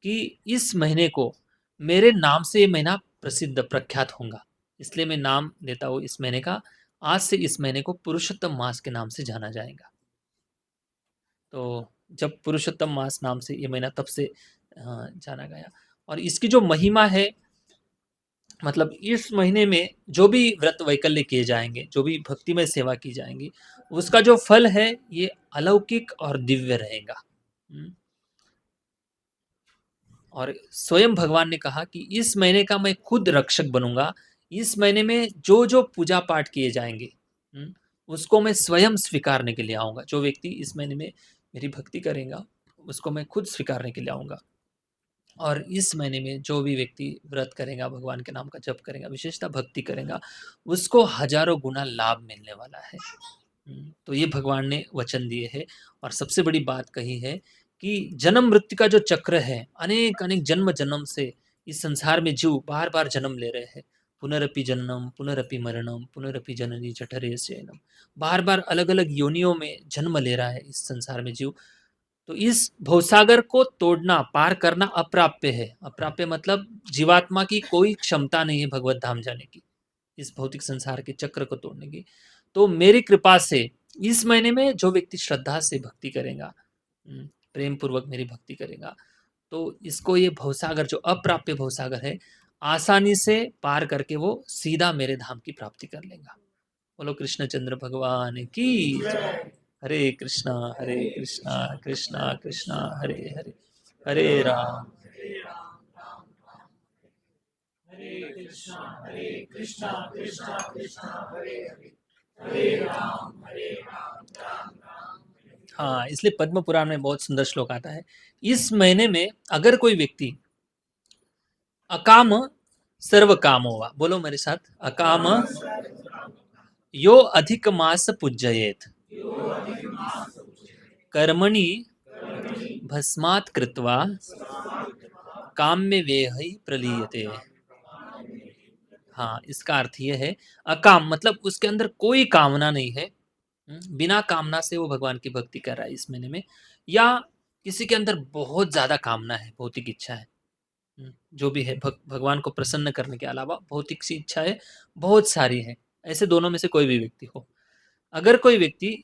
कि इस महीने को मेरे नाम से ये महीना प्रसिद्ध प्रख्यात होगा। इसलिए मैं नाम देता हूँ इस महीने का, आज से इस महीने को पुरुषोत्तम मास के नाम से जाना जाएगा। तो जब पुरुषोत्तम मास नाम से ये महीना तब से जाना गया। और इसकी जो महिमा है, मतलब इस महीने में जो भी व्रत वैकल्य किए जाएंगे, जो भी भक्तिमय सेवा की जाएंगी, उसका जो फल है ये अलौकिक और दिव्य रहेगा। और स्वयं भगवान ने कहा कि इस महीने का मैं खुद रक्षक बनूंगा। इस महीने में जो जो पूजा पाठ किए जाएंगे उसको मैं स्वयं स्वीकारने के लिए आऊंगा। जो व्यक्ति इस महीने में मेरी भक्ति करेगा उसको मैं खुद स्वीकारने के लिए आऊंगा। और इस महीने में जो भी व्यक्ति व्रत करेगा, भगवान के नाम का जप करेगा, विशेषतः भक्ति करेगा, उसको हजारों गुना लाभ मिलने वाला है। तो ये भगवान ने वचन दिए है। और सबसे बड़ी बात कही है कि जन्म मृत्यु का जो चक्र है, अनेक अनेक जन्म जन्म से इस संसार में जीव बार बार जन्म ले रहे हैं। पुनरपि जन्म पुनरपि मरणम पुनरपि जननी जठरे शयनम, बार बार अलग अलग योनियों में जन्म ले रहा है इस संसार में जीव। तो इस भवसागर को तोड़ना, पार करना अप्राप्य है। अप्राप्य मतलब जीवात्मा की कोई क्षमता नहीं है भगवत धाम जाने की, इस भौतिक संसार के चक्र को तोड़ने की। तो मेरी कृपा से इस महीने में जो व्यक्ति श्रद्धा से भक्ति करेगा, प्रेम पूर्वक मेरी भक्ति करेगा, तो इसको ये भवसागर जो अप्राप्य भवसागर है आसानी से पार करके वो सीधा मेरे धाम की प्राप्ति कर लेगा। बोलो कृष्णचंद्र भगवान की जय। हरे कृष्णा कृष्णा कृष्णा हरे हरे, हरे राम हरे कृष्णा कृष्णा कृष्णा हरे हरे, हरे राम राम। हाँ, इसलिए पद्म पुराण में बहुत सुंदर श्लोक आता है। इस महीने में अगर कोई व्यक्ति अकाम सर्व कामो वा, बोलो मेरे साथ, अकाम यो अधिक मास पूजयेत कर्मणि भस्मात् कृत्वा काम्य वेहै प्रलीयते। हाँ, इसका अर्थ ये है, अकाम मतलब उसके अंदर कोई कामना नहीं है। बिना कामना से वो भगवान की भक्ति कर रहा है इस महीने में, या किसी के अंदर बहुत ज़्यादा कामना है, भौतिक इच्छा है। जो भी है भगवान को प्रसन्न करने के अलावा भौतिक सी इच्छाएँ बहुत सारी हैं। ऐसे दोनों में से कोई भी व्यक्ति हो। अगर कोई व्यक्ति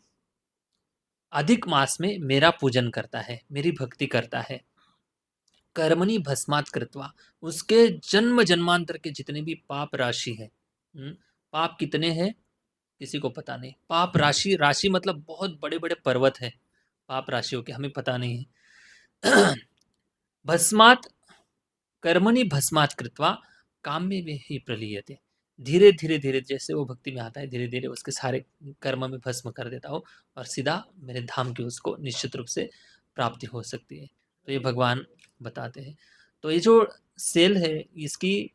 अधिक मास में मेरा पूजन करता है, मेरी भक्ति करता है, कर्मणि भस्मात् कृत्वा, उसके जन्म जन्मांतर के जितने भी पाप राशि है, पाप कितने हैं किसी को पता नहीं। पाप राशि, राशि मतलब बहुत बड़े बड़े पर्वत है पाप राशियों के, हमें पता नहीं है। भस्मात्, कर्मणि भस्मात् कृत्वा काम्य में ही प्रलीयते, धीरे धीरे धीरे जैसे वो भक्ति में आता है, धीरे धीरे उसके सारे कर्म में भस्म कर देता हो और सीधा मेरे धाम की उसको निश्चित रूप से प्राप्ति हो सकती है। तो ये भगवान बताते हैं। तो ये जो सेल है, इसकी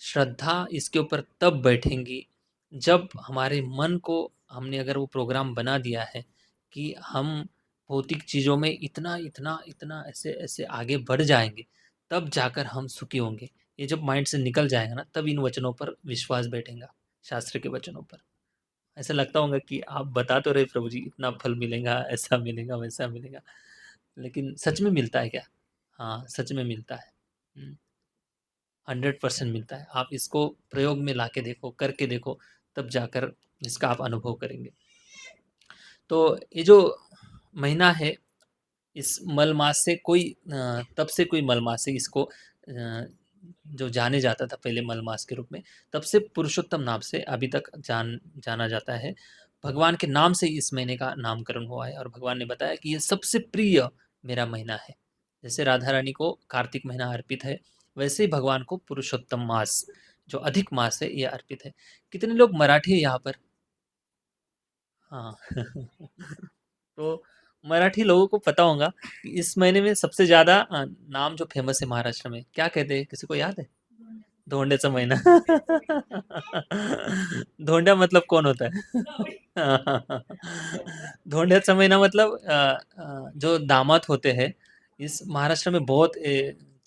श्रद्धा इसके ऊपर तब बैठेंगी जब हमारे मन को, हमने अगर वो प्रोग्राम बना दिया है कि हम भौतिक चीज़ों में इतना इतना इतना ऐसे ऐसे आगे बढ़ जाएंगे, तब जाकर हम सुखी होंगे। ये जब माइंड से निकल जाएगा ना, तब इन वचनों पर विश्वास बैठेगा, शास्त्र के वचनों पर। ऐसा लगता होगा कि आप बता तो रहे प्रभु जी इतना फल मिलेगा, ऐसा मिलेगा, वैसा मिलेगा, लेकिन सच में मिलता है क्या? हाँ, सच में मिलता है। 100% मिलता है। आप इसको प्रयोग में लाके देखो, करके देखो, तब जाकर इसका आप अनुभव करेंगे। तो ये जो महीना है, इस मल मास से कोई तब से कोई मल मास है, इसको जो जाने जाता था पहले मल मास के रूप में, तब से पुरुषोत्तम नाम से अभी तक जाना जाता है। भगवान के नाम से इस महीने का नामकरण हुआ है और भगवान ने बताया कि ये सबसे प्रिय मेरा महीना है। जैसे राधा रानी को कार्तिक महीना अर्पित है, वैसे ही भगवान को पुरुषोत्तम मास, जो अधिक मास है, ये अर्पित है। कितने लोग मराठी है यहाँ पर? हाँ। तो मराठी लोगों को पता होगा कि इस महीने में सबसे ज़्यादा नाम जो फ़ेमस है महाराष्ट्र में, क्या कहते हैं? किसी को याद है? धोंड्याचा महिना। धोंड्या मतलब कौन होता है? धोंड्याचा महीना मतलब जो दामाद होते हैं, इस महाराष्ट्र में बहुत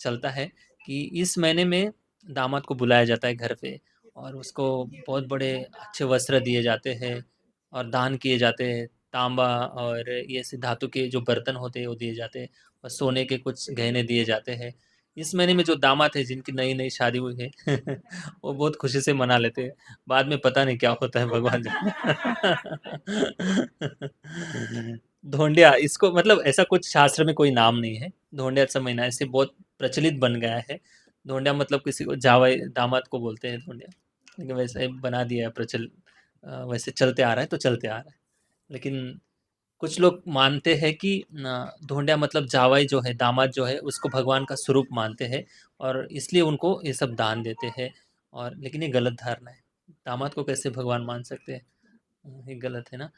चलता है कि इस महीने में दामाद को बुलाया जाता है घर पे और उसको बहुत बड़े अच्छे वस्त्र दिए जाते हैं और दान किए जाते हैं। तांबा और ये ऐसे धातु के जो बर्तन होते हैं वो दिए जाते हैं और सोने के कुछ गहने दिए जाते हैं। इस महीने में जो दामाद है जिनकी नई-नई शादी हुई है वो बहुत खुशी से मना लेते हैं। बाद में पता नहीं क्या होता है, भगवान जाने। धोंडिया इसको मतलब ऐसा कुछ शास्त्र में कोई नाम नहीं है। धोंडियाचा महीना ऐसे बहुत प्रचलित बन गया है। धोंडिया मतलब किसी को जावई दामाद को बोलते हैं धोंडिया। लेकिन वैसे ही बना दिया है वैसे चलते आ रहा है तो चलते आ रहा है। लेकिन कुछ लोग मानते हैं कि ढोंडिया मतलब जावाई जो है, दामाद जो है, उसको भगवान का स्वरूप मानते हैं और इसलिए उनको ये सब दान देते हैं। और लेकिन ये गलत धारणा है। दामाद को कैसे भगवान मान सकते हैं? ये गलत है ना?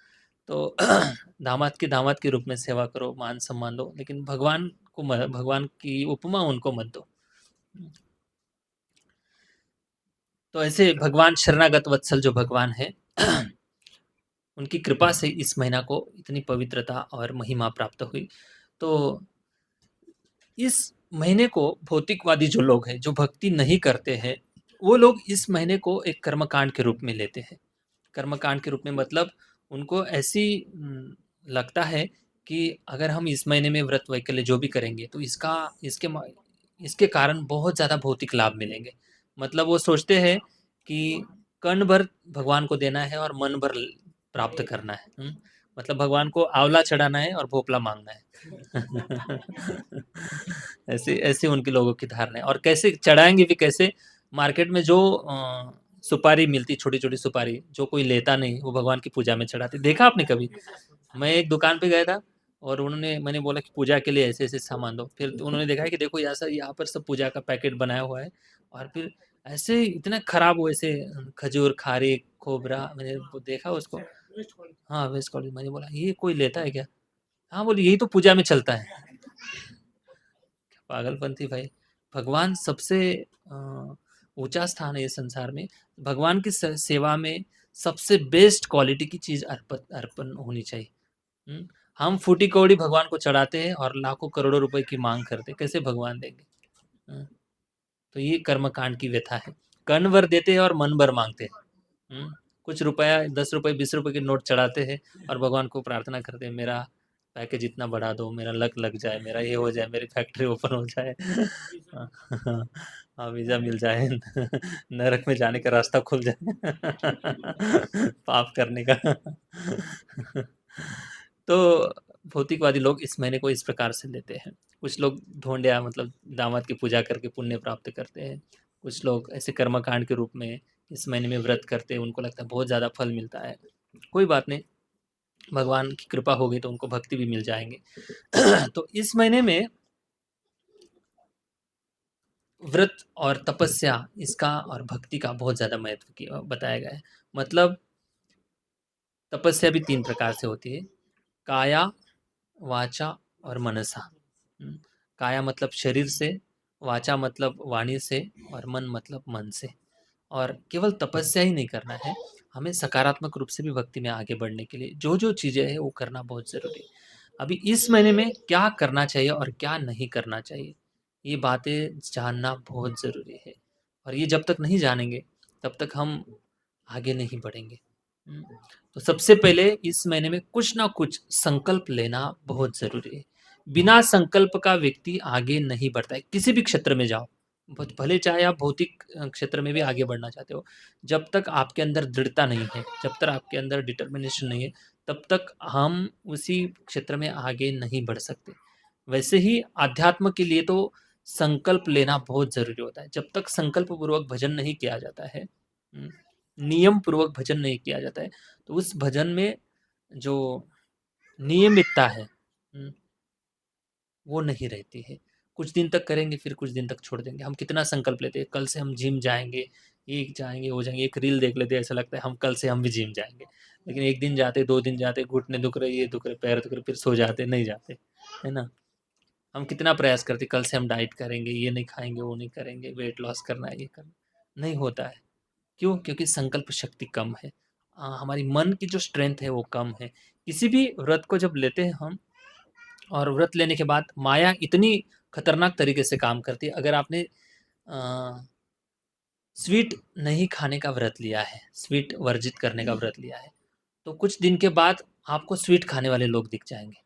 तो दामाद के रूप में सेवा करो, मान सम्मान दो, लेकिन भगवान की उपमा उनको मत दो। तो ऐसे भगवान शरणागत वत्सल जो भगवान है, उनकी कृपा से इस महीना को इतनी पवित्रता और महिमा प्राप्त हुई। तो इस महीने को भौतिकवादी जो लोग हैं, जो भक्ति नहीं करते हैं, वो लोग इस महीने को एक कर्मकांड के रूप में लेते हैं। कर्मकांड के रूप में मतलब उनको ऐसी लगता है कि अगर हम इस महीने में व्रत वैकल्य जो भी करेंगे तो इसके कारण बहुत ज़्यादा भौतिक लाभ मिलेंगे। मतलब वो सोचते हैं कि कण भर भगवान को देना है और मन भर प्राप्त करना है। मतलब भगवान को आंवला चढ़ाना है और भोपला मांगना है। ऐसे ऐसे उनके लोगों की धारणा है। और कैसे चढ़ाएंगे भी कैसे? मार्केट में जो सुपारी मिलती, छोटी छोटी सुपारी, जो कोई लेता नहीं, वो भगवान की पूजा में चढ़ाते। देखा आपने कभी? मैं एक दुकान पे गया था और मैंने बोला कि पूजा के लिए ऐसे ऐसे सामान दो। फिर तो उन्होंने देखा है कि देखो ऐसा यहाँ पर सब पूजा का पैकेट बनाया हुआ है और फिर ऐसे इतना खराब, वो ऐसे खजूर, खारी, खोबरा, मैंने वो देखा उसको। हाँ, वेस्ट कॉलेज। मैंने बोला ये कोई लेता है क्या? हाँ, बोले यही तो पूजा में चलता है। पागलपंती भाई। भगवान सबसे ऊंचा स्थान है इस संसार में। भगवान की सेवा में सबसे बेस्ट क्वालिटी की चीज अर्पण होनी चाहिए। हम्म, हम फूटी कौड़ी भगवान को चढ़ाते हैं और लाखों करोड़ों रुपए की मांग करते हैं, कैसे भगवान देंगे? हम्म, तो ये कर्मकांड की व्यथा है। कण भर देते हैं और मन भर मांगते हैं। कुछ रुपया 10 रुपए 20 रुपए के नोट चढ़ाते हैं और भगवान को प्रार्थना करते हैं, मेरा पैकेज इतना बढ़ा दो, मेरा लक लग जाए, मेरा ये हो जाए, मेरी फैक्ट्री ओपन हो जाए। हाँ, वीजा मिल जाए। नरक में जाने का रास्ता खुल जाए। पाप करने का। तो भौतिकवादी लोग इस महीने को इस प्रकार से लेते हैं। कुछ लोग ढोंडिया मतलब दामाद की पूजा करके पुण्य प्राप्त करते हैं। कुछ लोग ऐसे कर्मकांड के रूप में इस महीने में व्रत करते हैं, उनको लगता है बहुत ज़्यादा फल मिलता है। कोई बात नहीं, भगवान की कृपा होगी तो उनको भक्ति भी मिल जाएंगे। तो इस महीने में व्रत और तपस्या इसका और भक्ति का बहुत ज़्यादा महत्व बताया गया है। मतलब तपस्या भी 3 प्रकार से होती है, काया, वाचा और मनसा। काया मतलब शरीर से, वाचा मतलब वाणी से, और मन मतलब मन से। और केवल तपस्या ही नहीं करना है, हमें सकारात्मक रूप से भी भक्ति में आगे बढ़ने के लिए जो जो चीज़ें हैं वो करना बहुत ज़रूरी है। अभी इस महीने में क्या करना चाहिए और क्या नहीं करना चाहिए, ये बातें जानना बहुत ज़रूरी है। और ये जब तक नहीं जानेंगे तब तक हम आगे नहीं बढ़ेंगे। तो सबसे पहले इस महीने में कुछ ना कुछ संकल्प लेना बहुत ज़रूरी है। बिना संकल्प का व्यक्ति आगे नहीं बढ़ता है, किसी भी क्षेत्र में जाओ। भले चाहे आप भौतिक क्षेत्र में भी आगे बढ़ना चाहते हो, जब तक आपके अंदर दृढ़ता नहीं है, जब तक आपके अंदर डिटर्मिनेशन नहीं है, तब तक हम उसी क्षेत्र में आगे नहीं बढ़ सकते। वैसे ही अध्यात्म के लिए तो संकल्प लेना बहुत ज़रूरी होता है। जब तक संकल्प पूर्वक भजन नहीं किया जाता है, नियम पूर्वक भजन नहीं किया जाता है, तो उस भजन में जो नियमितता है वो नहीं रहती है। कुछ दिन तक करेंगे, फिर कुछ दिन तक छोड़ देंगे। हम कितना संकल्प लेते हैं, कल से हम जिम जाएंगे, ये जाएंगे वो जाएंगे, एक रील देख लेते हैं, ऐसा लगता है हम कल से हम भी जिम जाएंगे। लेकिन एक दिन जाते, 2 दिन जाते, घुटने दुख रहे, ये दुख रहे, पैर दुख रहे, फिर सो जाते, नहीं जाते, है ना? हम कितना प्रयास करते, कल से हम डाइट करेंगे, ये नहीं खाएंगे, वो नहीं करेंगे, वेट लॉस करना है, ये करना, नहीं होता है। क्यों? क्योंकि संकल्प शक्ति कम है। हमारी मन की जो स्ट्रेंथ है वो कम है। किसी भी व्रत को जब लेते हैं हम, और व्रत लेने के बाद माया इतनी खतरनाक तरीके से काम करती है। अगर आपने स्वीट नहीं खाने का व्रत लिया है, स्वीट वर्जित करने का व्रत लिया है, तो कुछ दिन के बाद आपको स्वीट खाने वाले लोग दिख जाएंगे।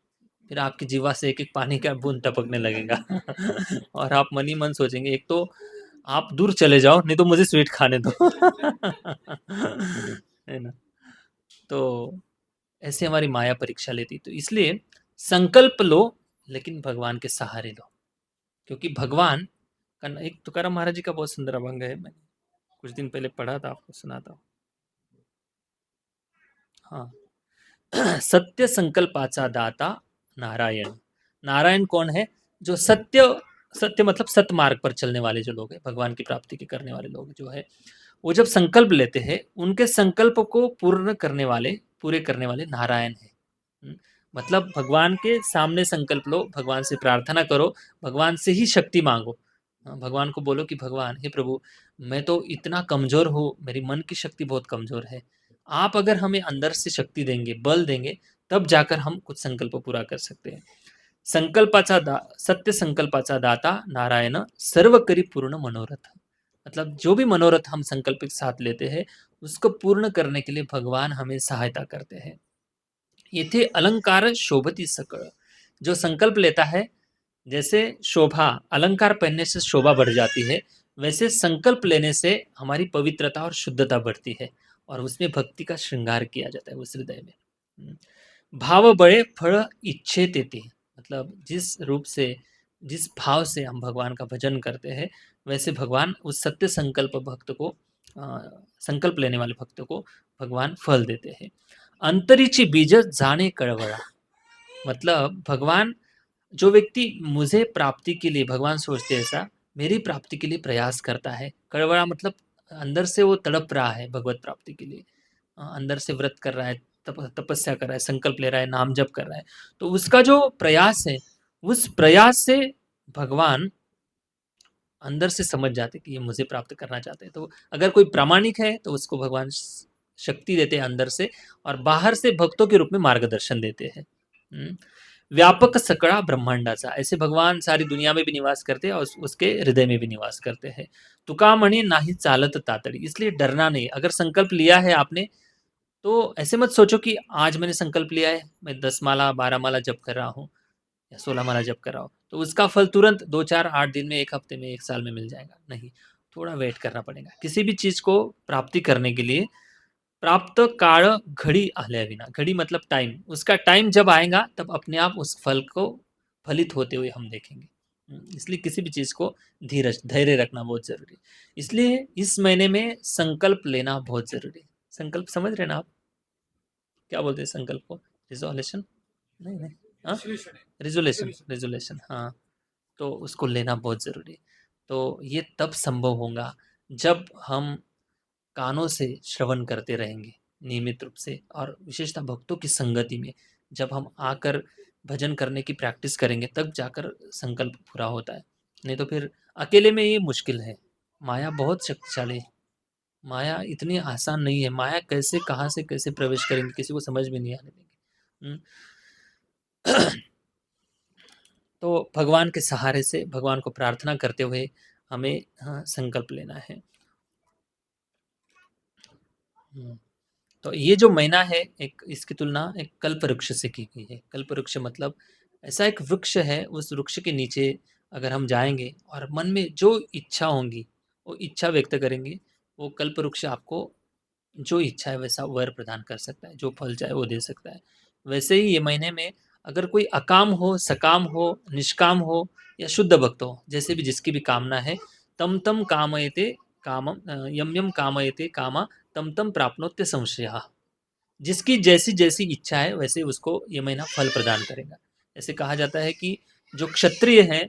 फिर आपकी जीवा से एक एक पानी का बूंद टपकने लगेगा। और आप मन ही मन सोचेंगे, एक तो आप दूर चले जाओ, नहीं तो मुझे स्वीट खाने दो। है ना? तो ऐसे हमारी माया परीक्षा लेती, तो इसलिए संकल्प लो, लेकिन भगवान के सहारे लो। क्योंकि भगवान का एक तुकाराम महाराज जी का बहुत सुंदर अभंग है, मैंने कुछ दिन पहले पढ़ा था, आपको सुनाता हूँ। हाँ। सत्य संकल्पाचा दाता नारायण। नारायण कौन है? जो सत्य, सत्य मतलब सत्य मार्ग पर चलने वाले जो लोग हैं, भगवान की प्राप्ति के करने वाले लोग जो है, वो जब संकल्प लेते हैं, उनके संकल्प को पूर्ण करने वाले, पूरे करने वाले नारायण है। मतलब भगवान के सामने संकल्प लो, भगवान से प्रार्थना करो, भगवान से ही शक्ति मांगो। भगवान को बोलो कि भगवान, हे प्रभु, मैं तो इतना कमजोर हूँ, मेरी मन की शक्ति बहुत कमजोर है। आप अगर हमें अंदर से शक्ति देंगे, बल देंगे, तब जाकर हम कुछ संकल्प पूरा कर सकते हैं। सत्य संकल्पाचा दाता नारायण, सर्व करी पूर्ण मनोरथ। मतलब जो भी मनोरथ हम संकल्प के साथ लेते हैं, उसको पूर्ण करने के लिए भगवान हमें सहायता करते हैं। येथे अलंकार शोभती सकळ। जो संकल्प लेता है, जैसे शोभा, अलंकार पहनने से शोभा बढ़ जाती है, वैसे संकल्प लेने से हमारी पवित्रता और शुद्धता बढ़ती है, और उसमें भक्ति का श्रृंगार किया जाता है उस हृदय में। भाव बड़े फल इच्छे तेते। मतलब जिस रूप से, जिस भाव से हम भगवान का भजन करते हैं, वैसे भगवान उस सत्य संकल्प भक्त को, संकल्प लेने वाले भक्त को भगवान फल देते हैं। अंतरिची बीज जाने कड़वड़ा। मतलब भगवान, जो व्यक्ति मुझे प्राप्ति के लिए, भगवान सोचते हैं ऐसा, मेरी प्राप्ति के लिए प्रयास करता है, कड़वड़ा मतलब अंदर से वो तड़प रहा है भगवत प्राप्ति के लिए, अंदर से व्रत कर रहा है, तपस्या कर रहा है, संकल्प ले रहा है, नाम जप कर रहा है, तो उसका जो प्रयास है, उस प्रयास से भगवान अंदर से समझ जाते कि ये मुझे प्राप्त करना चाहते हैं। तो अगर कोई प्रामाणिक है तो उसको भगवान शक्ति देते हैं अंदर से, और बाहर से भक्तों के रूप में मार्गदर्शन देते हैं। व्यापक सकड़ा ब्रह्मांडाचा, ऐसे भगवान सारी दुनिया में भी निवास करते हैं और उसके हृदय में भी निवास करते हैं। तुका म्हणे नाही चालत तातड़ी, इसलिए डरना नहीं। अगर संकल्प लिया है आपने, तो ऐसे मत सोचो कि आज मैंने संकल्प लिया है, मैं 10 माला 12 माला जप कर रहा हूँ या 16 माला जप कर रहा हूँ, तो उसका फल तुरंत 2 4 8 दिन में, 1 हफ्ते में, 1 साल में मिल जाएगा। नहीं, थोड़ा वेट करना पड़ेगा। किसी भी चीज़ को प्राप्ति करने के लिए प्राप्त काळ घड़ी आल्याविना, घड़ी मतलब टाइम, उसका टाइम जब आएगा तब अपने आप उस फल को फलित होते हुए हम देखेंगे। इसलिए किसी भी चीज़ को धीरज धैर्य रखना बहुत ज़रूरी है। इसलिए इस महीने में संकल्प लेना बहुत ज़रूरी है। संकल्प समझ रहे हैं ना आप? क्या बोलते हैं संकल्प को? रिज़ोल्यूशन? नहीं, नहीं। हाँ? रिज़ोल्यूशन, रिज़ोल्यूशन, हाँ। तो उसको लेना बहुत ज़रूरी है। तो ये तब संभव होगा जब हम कानों से श्रवण करते रहेंगे नियमित रूप से, और विशेषतः भक्तों की संगति में जब हम आकर भजन करने की प्रैक्टिस करेंगे, तब जाकर संकल्प पूरा होता है। नहीं तो फिर अकेले में ये मुश्किल है। माया बहुत शक्तिशाली है। माया इतनी आसान नहीं है। माया कैसे, कहाँ से कैसे प्रवेश करेंगे, किसी को समझ में नहीं आने देंगे। तो भगवान के सहारे से, भगवान को प्रार्थना करते हुए हमें संकल्प लेना है। तो ये जो महीना है, एक इसकी तुलना एक कल्प वृक्ष से की गई है। कल्प वृक्ष मतलब ऐसा एक वृक्ष है, उस वृक्ष के नीचे अगर हम जाएंगे और मन में जो इच्छा होंगी वो इच्छा व्यक्त करेंगे, वो कल्प वृक्ष आपको जो इच्छा है वैसा वर प्रदान कर सकता है, जो फल चाहे वो दे सकता है। वैसे ही ये महीने में अगर कोई अकाम हो, सकाम हो, निष्काम हो या शुद्ध भक्त हो, जैसे भी जिसकी भी कामना है, तम तम कामयते कामम यम यम कामयते कामा तम तम प्राप्नोत्य संशयः। जिसकी जैसी जैसी इच्छा है वैसे उसको ये महीना फल प्रदान करेगा। ऐसे कहा जाता है कि जो क्षत्रिय हैं,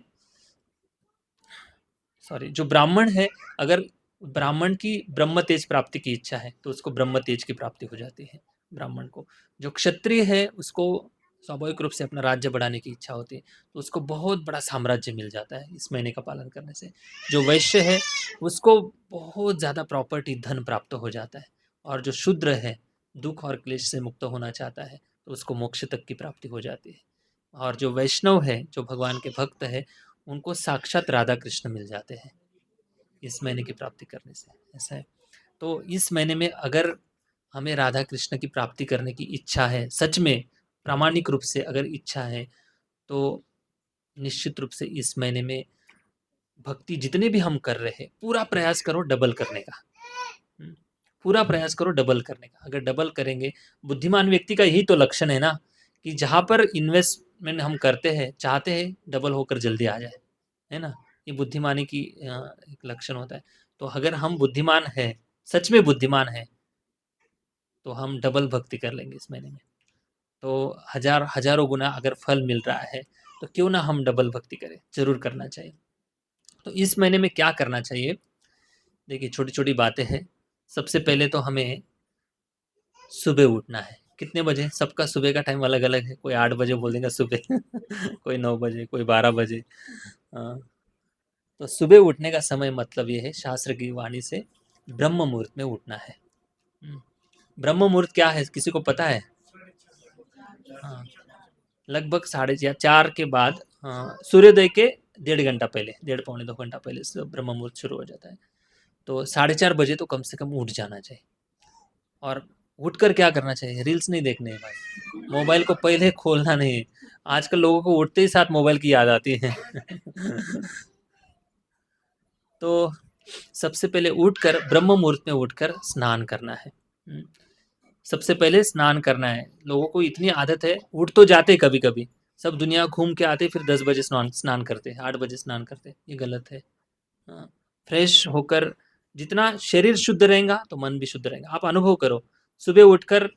सॉरी, जो ब्राह्मण है, अगर ब्राह्मण की ब्रह्म तेज प्राप्ति की इच्छा है तो उसको ब्रह्म तेज की प्राप्ति हो जाती है ब्राह्मण को। जो क्षत्रिय है उसको स्वाभाविक रूप से अपना राज्य बढ़ाने की इच्छा होती है, तो उसको बहुत बड़ा साम्राज्य मिल जाता है इस महीने का पालन करने से। जो वैश्य है उसको बहुत ज़्यादा प्रॉपर्टी, धन प्राप्त हो जाता है। और जो शूद्र है, दुख और क्लेश से मुक्त होना चाहता है, तो उसको मोक्ष तक की प्राप्ति हो जाती है। और जो वैष्णव है, जो भगवान के भक्त है, उनको साक्षात राधा कृष्ण मिल जाते हैं इस महीने की प्राप्ति करने से। ऐसा है। तो इस महीने में अगर हमें राधा कृष्ण की प्राप्ति करने की इच्छा है, सच में प्रामाणिक रूप से अगर इच्छा है, तो निश्चित रूप से इस महीने में भक्ति जितने भी हम कर रहे हैं, पूरा प्रयास करो डबल करने का। पूरा प्रयास करो डबल करने का। अगर डबल करेंगे, बुद्धिमान व्यक्ति का यही तो लक्षण है ना, कि जहाँ पर इन्वेस्टमेंट हम करते हैं, चाहते हैं डबल होकर जल्दी आ जाए, है ना? ये बुद्धिमानी की एक लक्षण होता है। तो अगर हम बुद्धिमान हैं, सच में बुद्धिमान हैं, तो हम डबल भक्ति कर लेंगे इस महीने में। तो हज़ारों गुना अगर फल मिल रहा है, तो क्यों ना हम डबल भक्ति करें, ज़रूर करना चाहिए। तो इस महीने में क्या करना चाहिए? देखिए, छोटी-छोटी बातें हैं। सबसे पहले तो हमें सुबह उठना है। कितने बजे? सबका सुबह का टाइम अलग-अलग है। कोई 8 बजे बोल देगा सुबह, कोई 9 बजे, कोई 12 बजे। हाँ, तो सुबह उठने का समय मतलब ये है, शास्त्र की वाणी से ब्रह्म मुहूर्त में उठना है। ब्रह्म मुहूर्त क्या है, किसी को पता है? हाँ, लगभग साढ़े 4 के बाद, सूर्योदय के 1.5 घंटा पहले, डेढ़ पौने 2 घंटा पहले से ब्रह्म मुहूर्त शुरू हो जाता है। तो 4:30 बजे तो कम से कम उठ जाना चाहिए। और उठकर क्या करना चाहिए? रील्स नहीं देखने हैं भाई। मोबाइल को पहले खोलना नहीं है। आजकल लोगों को उठते ही साथ मोबाइल की याद आती है। तो सबसे पहले उठकर, ब्रह्म मुहूर्त में उठकर स्नान करना है। सबसे पहले स्नान करना है। लोगों को इतनी आदत है, उठ तो जाते कभी-कभी, सब दुनिया घूम के आते, फिर 10 बजे स्नान स्नान करते, 8 बजे स्नान करते। ये गलत है। हाँ, फ्रेश होकर जितना शरीर शुद्ध रहेगा तो मन भी शुद्ध रहेगा। आप अनुभव करो, सुबह उठकर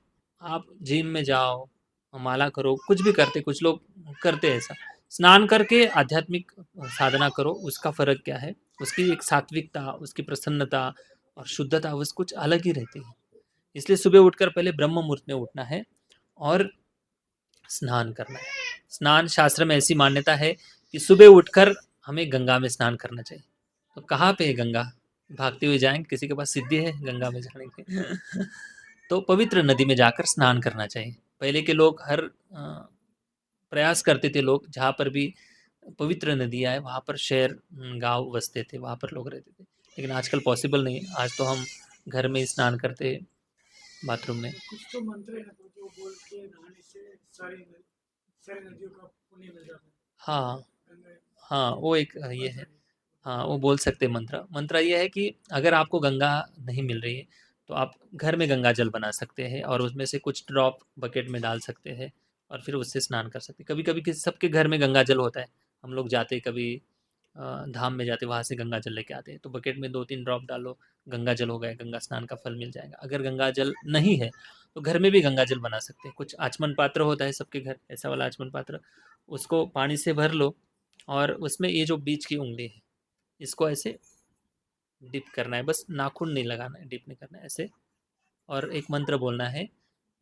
आप जिम में जाओ, माला करो, कुछ भी करते, कुछ लोग करते हैं ऐसा। स्नान करके आध्यात्मिक साधना करो, उसका फ़र्क क्या है? उसकी एक सात्विकता, उसकी प्रसन्नता और शुद्धता उस कुछ अलग ही रहती है। इसलिए सुबह उठकर पहले ब्रह्म मुहूर्त में उठना है और स्नान करना है। स्नान शास्त्र में ऐसी मान्यता है कि सुबह उठकर हमें गंगा में स्नान करना चाहिए। तो कहाँ पे है गंगा? भागते हुए जाएँगे, किसी के पास सिद्धि है गंगा में जाने की? तो पवित्र नदी में जाकर स्नान करना चाहिए। पहले के लोग हर प्रयास करते थे लोग, जहाँ पर भी पवित्र नदियाँ हैं वहाँ पर शहर गाँव बसते थे, वहाँ पर लोग रहते थे। लेकिन आजकल पॉसिबल नहीं है, आज तो हम घर में ही स्नान करते हैं बाथरूम में। कुछ तो मंत्र है ना, तो जो बोल के नहाने से सारी नदियों का पुण्य मिल जाता है। हाँ, गंगा हाँ, वो एक ये मंत्र है। है। हाँ, वो बोल सकते हैं मंत्र। मंत्र ये है कि अगर आपको गंगा नहीं मिल रही है, तो आप घर में गंगा जल बना सकते हैं और उसमें से कुछ ड्रॉप बकेट में डाल सकते हैं और फिर उससे स्नान कर सकते हैं। कभी-कभी किसी सबके घर में गंगा जल होता है। हम लोग जाते कभी धाम में जाते, वहाँ से गंगा जल लेके आते हैं। तो बकेट में 2-3 ड्रॉप डालो, गंगा जल हो गया, गंगा स्नान का फल मिल जाएगा। अगर गंगा जल नहीं है, तो घर में भी गंगा जल बना सकते हैं। कुछ आचमन पात्र होता है सबके घर, ऐसा वाला आचमन पात्र, उसको पानी से भर लो और उसमें ये जो बीच की उँगली है, इसको ऐसे डिप करना है, बस नाखून नहीं लगाना है, डिप नहीं करना है ऐसे। और एक मंत्र बोलना है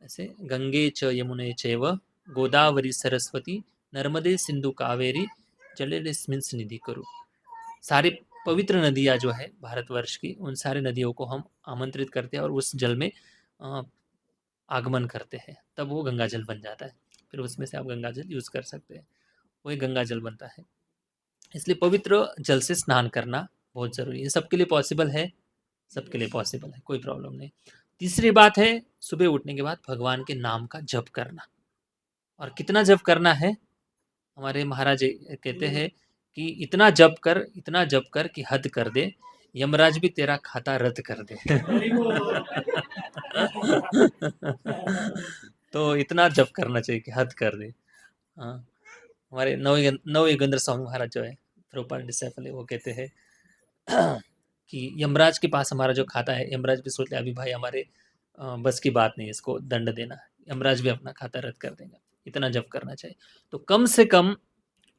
ऐसे, गंगे च यमुने चैव गोदावरी सरस्वती नर्मदे सिंधु कावेरी जलेस्मिन् सन्निधि करो। सारी पवित्र नदियाँ जो है भारतवर्ष की, उन सारी नदियों को हम आमंत्रित करते हैं और उस जल में अ, आगमन करते हैं, तब वो गंगा जल बन जाता है। फिर उसमें से आप गंगा जल यूज़ कर सकते हैं, वही गंगा जल बनता है। इसलिए पवित्र जल से स्नान करना बहुत ज़रूरी है। सबके लिए पॉसिबल है, सबके लिए पॉसिबल है, कोई प्रॉब्लम नहीं। तीसरी बात है, सुबह उठने के बाद भगवान के नाम का जप करना। और कितना जप करना है? हमारे महाराज कहते हैं कि इतना जप कर कि हद कर दे, यमराज भी तेरा खाता रद्द कर दे। Very good. तो इतना जप करना चाहिए कि हद कर दे। हाँ, हमारे नव योगेंद्र स्वामी महाराज जो है, प्रभुपाद डिसाइपल है, वो कहते हैं कि यमराज के पास हमारा जो खाता है, यमराज भी सोच ले अभी भाई हमारे बस की बात नहीं है इसको दंड देना, यमराज भी अपना खाता रद्द कर देगा। इतना जप करना चाहिए। तो कम से कम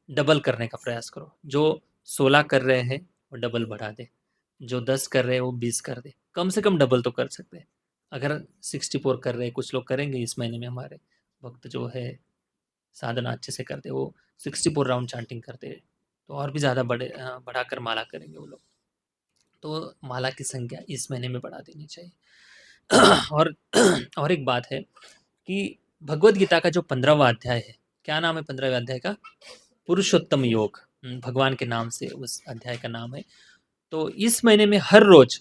डबल करने का प्रयास करो। जो 16 कर रहे हैं वो डबल बढ़ा दे, जो 10 कर रहे हैं वो 20 कर दे, कम से कम डबल तो कर सकते हैं। अगर 64 कर रहे हैं, कुछ लोग करेंगे इस महीने में, हमारे भक्त जो है साधना अच्छे से करते हैं, वो 64 राउंड चांटिंग करते हैं, तो और भी ज़्यादा बढ़ाकर माला करेंगे वो लोग। तो माला की संख्या इस महीने में बढ़ा देनी चाहिए। और और एक बात है कि भगवत गीता का जो 15वां अध्याय है, क्या नाम है 15वें अध्याय का? पुरुषोत्तम योग। भगवान के नाम से उस अध्याय का नाम है। तो इस महीने में हर रोज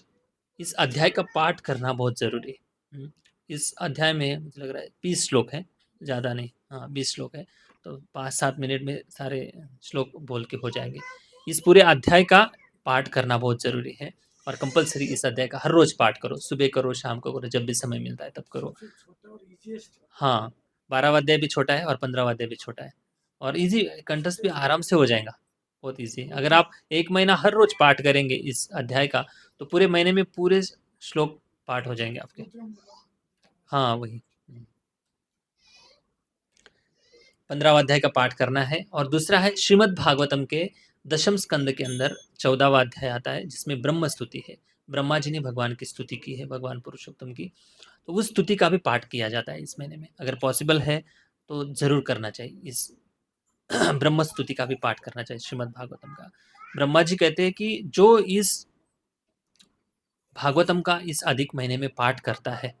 इस अध्याय का पाठ करना बहुत ज़रूरी है। इस अध्याय में मुझे लग रहा है 20 श्लोक हैं, ज़्यादा नहीं, हाँ 20 श्लोक है। तो 5-7 मिनट में सारे श्लोक बोल के हो जाएंगे। इस पूरे अध्याय का पाठ करना बहुत ज़रूरी है और कंपलसरी इस अध्याय का हर रोज पाठ करो, सुबह करो, शाम को करो, जब भी समय मिलता है तब करो। सबसे छोटा और इजीएस्ट। हाँ, 12वाँ अध्याय भी छोटा है और 15वाँ अध्याय भी छोटा है और ईज़ी कंठस्थ भी आराम से हो जाएगा, बहुत ईज़ी है। अगर आप 1 महीना हर रोज़ पाठ करेंगे इस अध्याय का, तो पूरे महीने में पूरे श्लोक पाठ हो जाएँगे आपके। हाँ, वही। 15वाँ अध्याय का पाठ करना है और दूसरा है श्रीमद् भागवतम के दशम स्कंद के अंदर 14वाँ अध्याय आता है, जिसमें ब्रह्म स्तुति है। ब्रह्मा जी ने भगवान की स्तुति की है, भगवान पुरुषोत्तम की। तो उस स्तुति का भी पाठ किया जाता है इस महीने में। अगर पॉसिबल है, तो ज़रूर करना चाहिए। इस ब्रह्म स्तुति का भी पाठ करना चाहिए, श्रीमद् भागवतम का। ब्रह्मा जी कहते हैं कि जो इस भागवतम का इस अधिक महीने में पाठ करता है,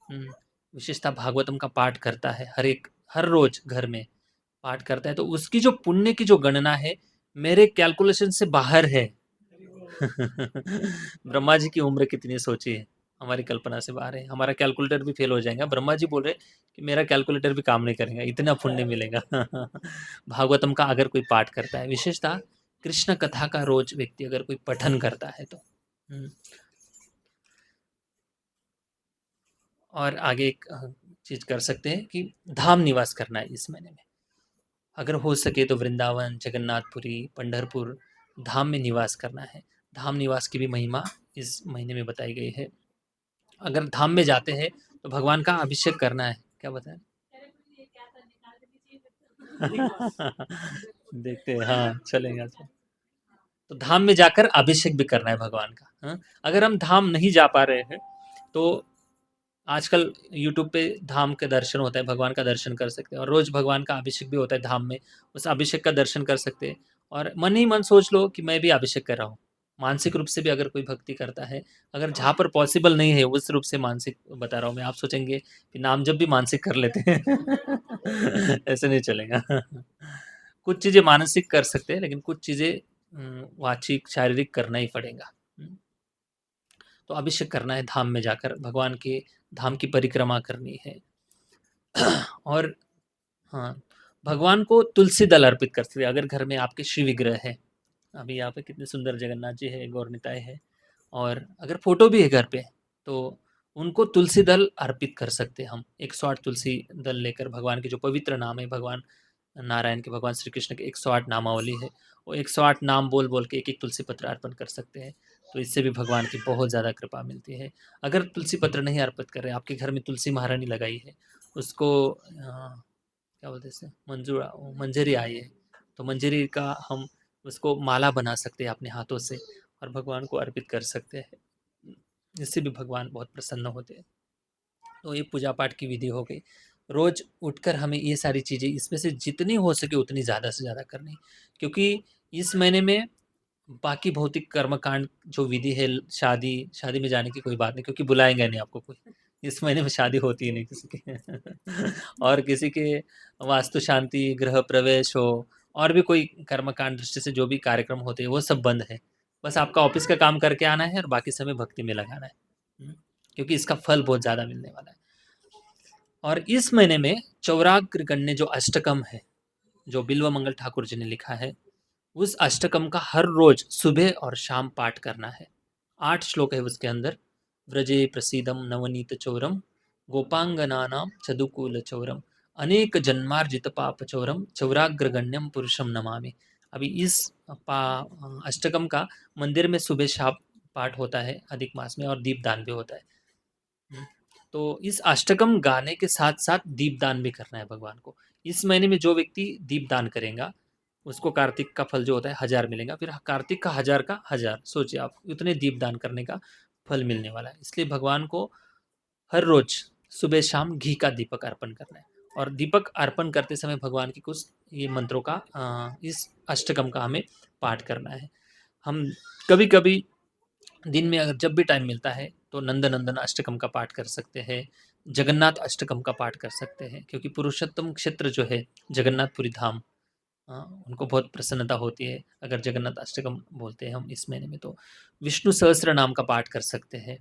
विशेषतः भागवतम का पाठ करता है, हर रोज घर में पाठ करता है, तो उसकी जो पुण्य की जो गणना है, मेरे कैलकुलेशन से बाहर है। ब्रह्मा जी की उम्र कितनी सोची है, हमारी कल्पना से बाहर है। हमारा कैलकुलेटर भी फेल हो जाएगा। ब्रह्मा जी बोल रहे कि मेरा कैलकुलेटर भी काम नहीं करेगा, इतना पुण्य मिलेगा। भागवतम का अगर कोई पाठ करता है, विशेषतः कृष्ण कथा का रोज व्यक्ति अगर कोई पठन करता है तो। और आगे एक चीज कर सकते हैं कि धाम निवास करना है इस महीने में। अगर हो सके तो वृंदावन, जगन्नाथपुरी, पंढरपुर धाम में निवास करना है। धाम निवास की भी महिमा इस महीने में बताई गई है। अगर धाम में जाते हैं तो भगवान का अभिषेक करना है। क्या बताएं? देखते हैं, हाँ चलेगा। तो धाम में जाकर अभिषेक भी करना है भगवान का। हाँ? अगर हम धाम नहीं जा पा रहे हैं, तो आजकल यूट्यूब पे धाम के दर्शन होता है, भगवान का दर्शन कर सकते हैं और रोज भगवान का अभिषेक भी होता है धाम में, उस अभिषेक का दर्शन कर सकते हैं और मन ही मन सोच लो कि मैं भी अभिषेक कर रहा हूँ। मानसिक रूप से भी अगर कोई भक्ति करता है, अगर जहाँ पर पॉसिबल नहीं है उस रूप से मानसिक बता रहा हूँ मैं, आप सोचेंगे कि नाम जप भी मानसिक कर लेते हैं। ऐसे नहीं चलेगा। कुछ चीज़ें मानसिक कर सकते हैं, लेकिन कुछ चीज़ें वाचिक, शारीरिक करना ही पड़ेगा। तो अभिषेक करना है धाम में जाकर, भगवान के धाम की परिक्रमा करनी है। और हाँ, भगवान को तुलसी दल अर्पित कर सकते हैं अगर घर में आपके श्री विग्रह है। अभी यहाँ पे कितने सुंदर जगन्नाथ जी है, गौरनिताय है, और अगर फोटो भी है घर पे तो उनको तुलसी दल अर्पित कर सकते हैं हम। 108 तुलसी दल लेकर, भगवान के जो पवित्र नाम है, भगवान नारायण के, भगवान श्री कृष्ण के 108 नामावली है, वो 108 नाम बोल बोल के एक एक तुलसी पत्र अर्पण कर सकते हैं। तो इससे भी भगवान की बहुत ज़्यादा कृपा मिलती है। अगर तुलसी पत्र नहीं अर्पित कर रहे, आपके घर में तुलसी महारानी लगाई है, उसको क्या बोलते हैं इसे, मंजरी आई है, तो मंजरी का हम उसको माला बना सकते हैं अपने हाथों से और भगवान को अर्पित कर सकते हैं। इससे भी भगवान बहुत प्रसन्न होते हैं। तो ये पूजा पाठ की विधि हो गई। रोज उठकर हमें ये सारी चीज़ें, इसमें से जितनी हो सके उतनी ज़्यादा से ज़्यादा करनी, क्योंकि इस महीने में बाकी भौतिक कर्मकांड जो विधि है, शादी शादी में जाने की कोई बात नहीं, क्योंकि बुलाएंगे नहीं आपको कोई। इस महीने में शादी होती ही नहीं किसी के। और किसी के वास्तु शांति, गृह प्रवेश हो, और भी कोई कर्मकांड दृष्टि से जो भी कार्यक्रम होते हैं वो सब बंद है। बस आपका ऑफिस का काम करके आना है और बाकी समय भक्ति में लगाना है। क्योंकि इसका फल बहुत ज़्यादा मिलने वाला है। और इस महीने में चौराग्र गण्य जो अष्टकम है, जो बिल्व मंगल ठाकुर जी ने लिखा है, उस अष्टकम का हर रोज सुबह और शाम पाठ करना है। 8 श्लोक है उसके अंदर। व्रजे प्रसीदम नवनीत चौरम, गोपांगनानाम चदुकूल चौरम, अनेक जन्मार्जित पाप चौरम, चौराग्रगण्यम पुरुषम नमामि। अभी इस अष्टकम का मंदिर में सुबह शाम पाठ होता है अधिक मास में, और दीपदान भी होता है। तो इस अष्टकम गाने के साथ साथ दीपदान भी करना है भगवान को। इस महीने में जो व्यक्ति दीपदान करेगा उसको कार्तिक का फल जो होता है 1000 मिलेगा, फिर कार्तिक का 1000 का 1000, सोचिए आप उतने दीपदान करने का फल मिलने वाला है। इसलिए भगवान को हर रोज सुबह शाम घी का दीपक अर्पण करना है, और दीपक अर्पण करते समय भगवान की कुछ ये मंत्रों का इस अष्टकम का हमें पाठ करना है। हम कभी कभी दिन में अगर जब भी टाइम मिलता है तो नंदनंदन अष्टकम का पाठ कर सकते हैं, जगन्नाथ अष्टकम का पाठ कर सकते हैं, क्योंकि पुरुषोत्तम क्षेत्र जो है जगन्नाथपुरी धाम, उनको बहुत प्रसन्नता होती है अगर जगन्नाथ अष्टकम बोलते हैं हम इस महीने में। तो विष्णु सहस्त्र नाम का पाठ कर सकते हैं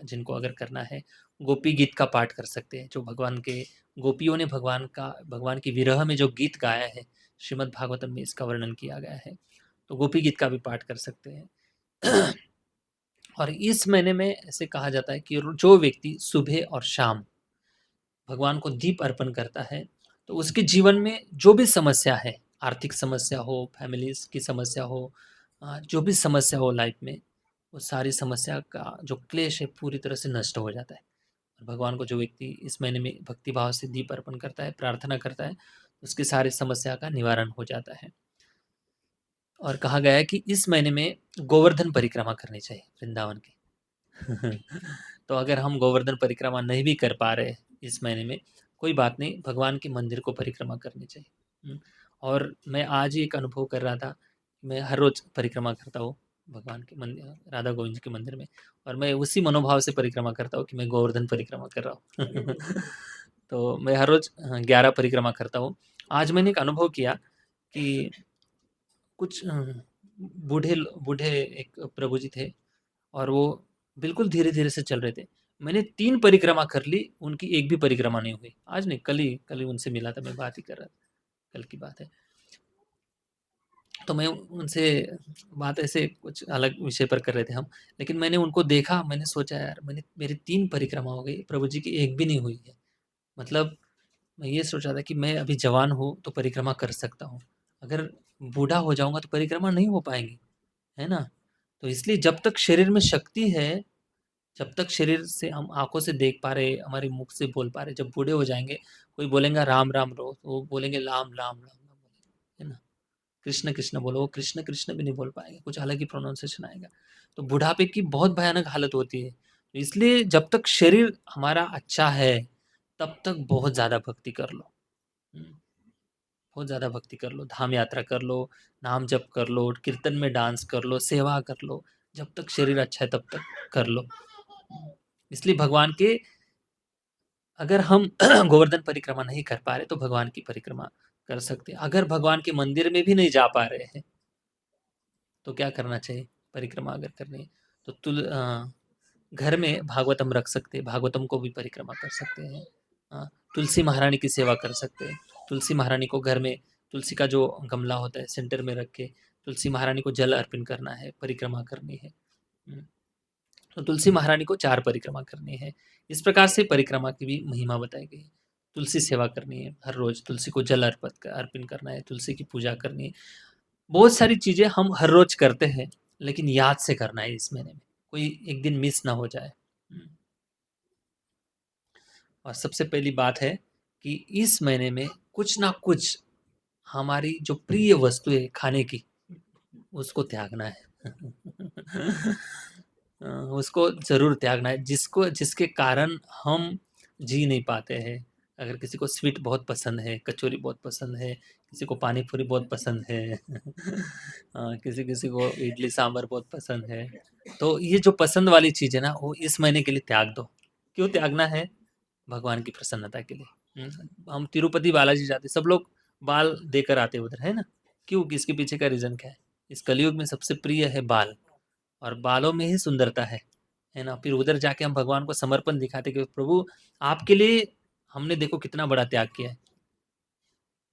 जिनको अगर करना है। गोपी गीत का पाठ कर सकते हैं, जो भगवान के गोपियों ने भगवान की विरह में जो गीत गाया है, श्रीमद् भागवतम में इसका वर्णन किया गया है, तो गोपी गीत का भी पाठ कर सकते हैं। और इस महीने में ऐसे कहा जाता है कि जो व्यक्ति सुबह और शाम भगवान को दीप अर्पण करता है, तो उसके जीवन में जो भी समस्या है, आर्थिक समस्या हो, फैमिलीज की समस्या हो, जो भी समस्या हो लाइफ में, वो सारी समस्या का जो क्लेश है पूरी तरह से नष्ट हो जाता है। और भगवान को जो व्यक्ति इस महीने में भक्ति भाव से दीप अर्पण करता है, प्रार्थना करता है, उसकी सारी समस्या का निवारण हो जाता है। और कहा गया है कि इस महीने में गोवर्धन परिक्रमा करनी चाहिए वृंदावन की। तो अगर हम गोवर्धन परिक्रमा नहीं भी कर पा रहे इस महीने में, कोई बात नहीं, भगवान के मंदिर को परिक्रमा करनी चाहिए। और मैं आज ही एक अनुभव कर रहा था, मैं हर रोज परिक्रमा करता हूँ भगवान के मंदिर, राधा गोविंद के मंदिर में, और मैं उसी मनोभाव से परिक्रमा करता हूँ कि मैं गोवर्धन परिक्रमा कर रहा हूँ। तो मैं हर रोज 11 परिक्रमा करता हूँ। आज मैंने एक अनुभव किया कि कुछ बूढ़े बूढ़े एक प्रभु जी थे, और वो बिल्कुल धीरे-धीरे से चल रहे थे। मैंने 3 परिक्रमा कर ली, उनकी एक भी परिक्रमा नहीं हुई। आज नहीं, कल ही उनसे मिला था, मैं बात ही कर रहा था, कल की बात है। तो मैं उनसे बात ऐसे कुछ अलग विषय पर कर रहे थे हम, लेकिन मैंने उनको देखा, मैंने सोचा यार मेरी 3 परिक्रमा हो गई, प्रभु जी की एक भी नहीं हुई है। मतलब मैं ये सोच रहा था कि मैं अभी जवान हूँ, तो परिक्रमा कर सकता हूँ। अगर बूढ़ा हो जाऊँगा तो परिक्रमा नहीं हो पाएँगी, है ना? तो इसलिए जब तक शरीर में शक्ति है, जब तक शरीर से हम आँखों से देख पा रहे, हमारे मुख से बोल पा रहे, जब बूढ़े हो जाएँगे, कोई बोलेगा राम, राम रो, तो वो बोलेंगे लाम, लाम, लाम ना बोलेंगे, है ना? कृष्ण, कृष्ण बोलो, वो कृष्ण, कृष्ण भी नहीं बोल पाएँगे, कुछ अलग ही प्रोनाउंसिएशन आएगा। तो बुढ़ापे की बहुत भयानक हालत होती है। तो इसलिए जब तक शरीर हमारा अच्छा है, तब तक बहुत ज़्यादा भक्ति कर लो। हुँ। बहुत ज़्यादा भक्ति कर लो, धाम यात्रा कर लो, नाम जप कर लो, कीर्तन में डांस कर लो, सेवा कर लो, जब तक शरीर अच्छा है तब तक कर लो। इसलिए भगवान के अगर हम गोवर्धन परिक्रमा नहीं कर पा रहे तो भगवान की परिक्रमा कर सकते हैं। अगर भगवान के मंदिर में भी नहीं जा पा रहे हैं तो क्या करना चाहिए? परिक्रमा अगर करनी है तो घर में भागवतम रख सकते हैं, भागवतम को भी परिक्रमा कर सकते हैं। तुलसी महारानी की सेवा कर सकते हैं। तुलसी महारानी को घर में तुलसी का जो गमला होता है सेंटर में रख के तुलसी महारानी को जल अर्पण करना है, परिक्रमा करनी है। तो तुलसी महारानी को 4 परिक्रमा करनी है। इस प्रकार से परिक्रमा की भी महिमा बताई गई है। तुलसी सेवा करनी है, हर रोज़ तुलसी को जल अर्पण करना है, तुलसी की पूजा करनी है। बहुत सारी चीज़ें हम हर रोज़ करते हैं, लेकिन याद से करना है इस महीने में, कोई एक दिन मिस ना हो जाए। और सबसे पहली बात है कि इस महीने में कुछ ना कुछ हमारी जो प्रिय वस्तु है खाने की, उसको त्यागना है। उसको ज़रूर त्यागना है, जिसके कारण हम जी नहीं पाते हैं। अगर किसी को स्वीट बहुत पसंद है, कचौरी बहुत पसंद है, किसी को पानी पूरी बहुत पसंद है, किसी को इडली सांभर बहुत पसंद है, तो ये जो पसंद वाली चीज़ है ना, वो इस महीने के लिए त्याग दो। क्यों त्यागना है? भगवान की प्रसन्नता के लिए। हम तिरुपति बालाजी जाते, सब लोग बाल देकर आते उधर, है ना? क्यों? इसके पीछे का रीज़न क्या है? इस कलयुग में सबसे प्रिय है बाल, और बालों में ही सुंदरता है ना? फिर उधर जाके हम भगवान को समर्पण दिखाते कि प्रभु आपके लिए हमने देखो कितना बड़ा त्याग किया है।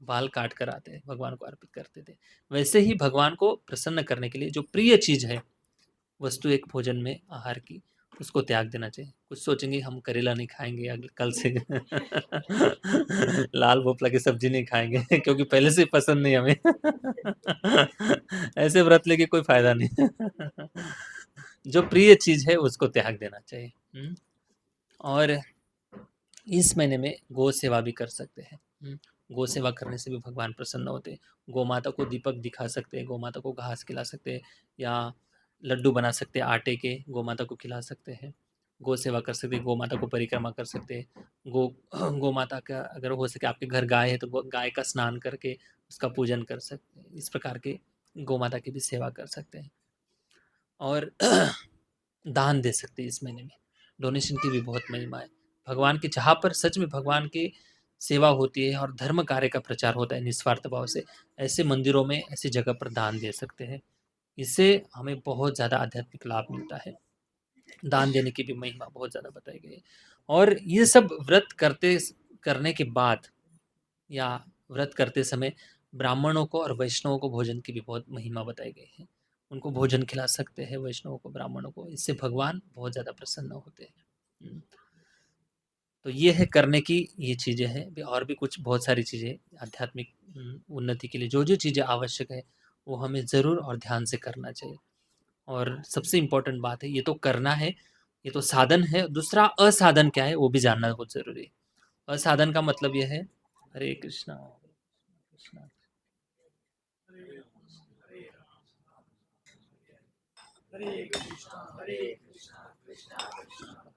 बाल काट कर आते हैं, भगवान को अर्पित करते थे। वैसे ही भगवान को प्रसन्न करने के लिए जो प्रिय चीज़ है, वस्तु एक भोजन में आहार की, उसको त्याग देना चाहिए। कुछ सोचेंगे हम करेला नहीं खाएँगे अगले कल से लाल भोपला की सब्ज़ी नहीं खाएँगे क्योंकि पहले से ही पसंद नहीं हमें। ऐसे व्रत लेके कोई फ़ायदा नहीं। जो प्रिय चीज़ है उसको त्याग देना चाहिए। और इस महीने में गौ सेवा भी कर सकते हैं। गौ सेवा करने से भी भगवान प्रसन्न होते हैं। गौ माता को दीपक दिखा सकते हैं, गौ माता को घास खिला सकते हैं, या लड्डू बना सकते हैं आटे के, गौ माता को खिला सकते हैं। गौ सेवा कर सकते हैं, गौ माता को परिक्रमा कर सकते हैं। गौ गौ माता का अगर हो सके आपके घर गाय है तो गाय का स्नान करके उसका पूजन कर सकते हैं। इस प्रकार के गौ माता की भी सेवा कर सकते हैं। और दान दे सकते हैं इस महीने में। डोनेशन की भी बहुत महिमा है। भगवान की जहाँ पर सच में भगवान की सेवा होती है और धर्म कार्य का प्रचार होता है निस्वार्थ भाव से, ऐसे मंदिरों में, ऐसी जगह पर दान दे सकते हैं। इससे हमें बहुत ज़्यादा आध्यात्मिक लाभ मिलता है। दान देने की भी महिमा बहुत ज़्यादा बताई गई है। और ये सब व्रत करने के बाद या व्रत करते समय ब्राह्मणों को और वैष्णवों को भोजन की भी बहुत महिमा बताई गई है। उनको भोजन खिला सकते हैं वैष्णवों को, ब्राह्मणों को, इससे भगवान बहुत ज़्यादा प्रसन्न होते हैं। तो ये है करने की ये चीज़ें हैं, और भी कुछ बहुत सारी चीज़ें आध्यात्मिक उन्नति के लिए जो चीज़ें आवश्यक है वो हमें ज़रूर और ध्यान से करना चाहिए। और सबसे इम्पोर्टेंट बात है, ये तो करना है, ये तो साधन है, दूसरा असाधन क्या है वो भी जानना बहुत ज़रूरी है। असाधन का मतलब ये है, हरे कृष्णा कृष्णा हरे कृष्णा हरे कृष्णा कृष्णा कृष्णा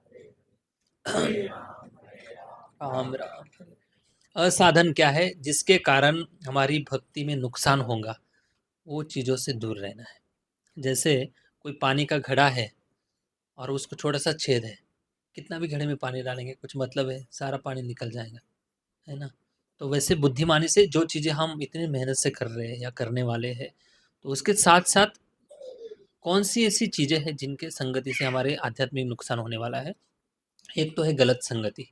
हरे राम राम। असाधन क्या है? जिसके कारण हमारी भक्ति में नुकसान होगा, वो चीज़ों से दूर रहना है। जैसे कोई पानी का घड़ा है और उसको छोटा सा छेद है, कितना भी घड़े में पानी डालेंगे कुछ मतलब है, सारा पानी निकल जाएगा, है ना? तो वैसे बुद्धिमानी से जो चीज़ें हम इतनी मेहनत से कर रहे हैं या करने वाले हैं, तो उसके साथ साथ कौन सी ऐसी चीज़ें हैं जिनके संगति से हमारे आध्यात्मिक नुकसान होने वाला है। एक तो है गलत संगति।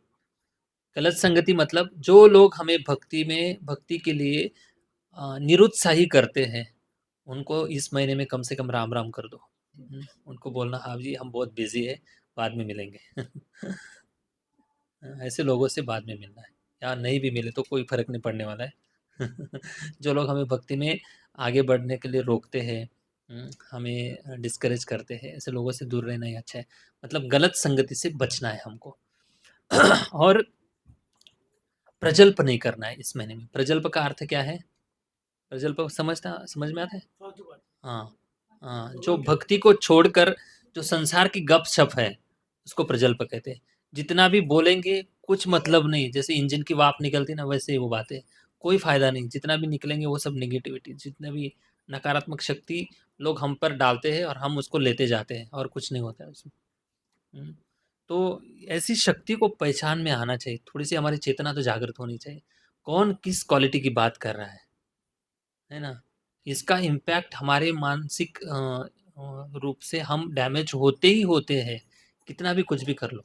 गलत संगति मतलब जो लोग हमें भक्ति के लिए निरुत्साही करते हैं, उनको इस महीने में कम से कम राम राम कर दो। उनको बोलना हाँ जी हम बहुत बिजी है, बाद में मिलेंगे। ऐसे लोगों से बाद में मिलना है, या नहीं भी मिले तो कोई फर्क नहीं पड़ने वाला है। जो लोग हमें भक्ति में आगे बढ़ने के लिए रोकते हैं, हमें डिस्करेज करते हैं, ऐसे लोगों से दूर रहना ही अच्छा है। मतलब गलत संगति से बचना है हमको। और प्रजल्प नहीं करना है इस महीने में। प्रजल्प का अर्थ क्या है? प्रजल्प समझ में आता है? फालतू बात हाँ, हाँ, जो भक्ति को छोड़कर जो संसार की गप-शप है, उसको प्रजल्प कहते हैं। जितना भी बोलेंगे कुछ मतलब नहीं, जैसे इंजन की वाप निकलती है ना, वैसे ही वो बातें, कोई फ़ायदा नहीं, जितना भी निकलेंगे वो सब नेगेटिविटी, जितने भी नकारात्मक शक्ति लोग हम पर डालते हैं और हम उसको लेते जाते हैं और कुछ नहीं होता है उसमें। तो ऐसी शक्ति को पहचान में आना चाहिए, थोड़ी-सी हमारी चेतना तो जागृत होनी चाहिए। कौन किस क्वालिटी की बात कर रहा है ना? इसका इम्पैक्ट हमारे मानसिक रूप से हम डैमेज होते ही होते हैं, कितना भी कुछ भी कर लो।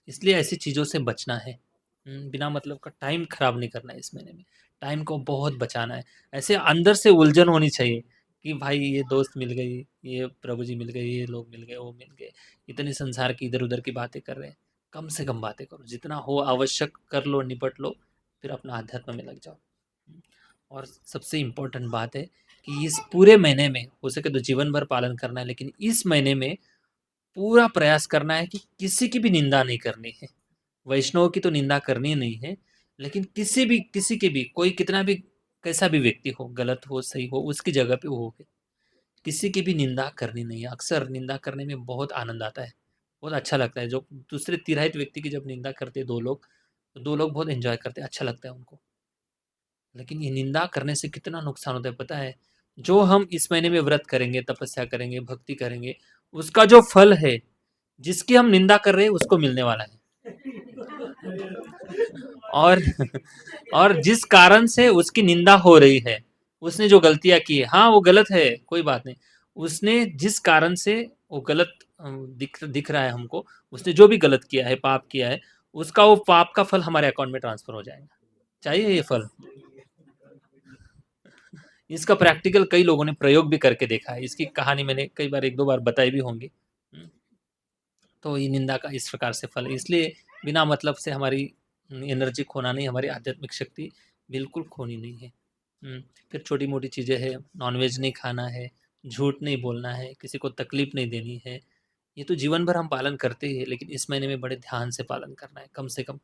इसलिए ऐसी चीज़ों से बचना है। बिना मतलब का टाइम खराब नहीं करना है इस महीने में, टाइम को बहुत बचाना है। ऐसे अंदर से उलझन होनी चाहिए कि भाई ये दोस्त मिल गई, ये प्रभु जी मिल गए, ये लोग मिल गए, वो मिल गए, इतनी संसार की इधर-उधर की बातें कर रहे हैं। कम से कम बातें करो, जितना हो आवश्यक कर लो, निपट लो, फिर अपना आध्यात्म में लग जाओ। और सबसे इम्पोर्टेंट बात है कि इस पूरे महीने में हो सके तो जीवन भर पालन करना है, लेकिन इस महीने में पूरा प्रयास करना है कि किसी की भी निंदा नहीं करनी है। वैष्णव की तो निंदा करनी नहीं है, लेकिन किसी के भी कोई कितना भी कैसा भी व्यक्ति हो, गलत हो, सही हो, उसकी जगह पे वो हो। किसी की भी निंदा करनी नहीं है। अक्सर निंदा करने में बहुत आनंद आता है, बहुत अच्छा लगता है। जो दूसरे तिरहित व्यक्ति की जब निंदा करते हैं 2 लोग, तो 2 लोग बहुत एन्जॉय करते हैं, अच्छा लगता है उनको। लेकिन ये निंदा करने से कितना नुकसान होता है पता है? जो हम इस महीने में व्रत करेंगे, तपस्या करेंगे, भक्ति करेंगे, उसका जो फल है, जिसकी हम निंदा कर रहे हैं उसको मिलने वाला है। और और जिस कारण से उसकी निंदा हो रही है, उसने जो गलतियाँ की है, हाँ वो गलत है, कोई बात नहीं। उसने जिस कारण से वो गलत दिख रहा है हमको, उसने जो भी गलत किया है, पाप किया है, उसका वो पाप का फल हमारे अकाउंट में ट्रांसफर हो जाएगा। चाहिए ये फल? इसका प्रैक्टिकल कई लोगों ने प्रयोग भी करके देखा है। इसकी कहानी मैंने कई बार 1-2 बार बताई भी होंगी। तो ये निंदा का इस प्रकार से फल है। इसलिए बिना मतलब से हमारी एनर्जी खोना नहीं, हमारी आध्यात्मिक शक्ति बिल्कुल खोनी नहीं है। फिर छोटी-मोटी चीज़ें हैं, नॉन-वेज नहीं खाना है, झूठ नहीं बोलना है, किसी को तकलीफ़ नहीं देनी है। ये तो जीवन भर हम पालन करते ही हैं, लेकिन इस महीने में बड़े ध्यान से पालन करना है, कम से कम।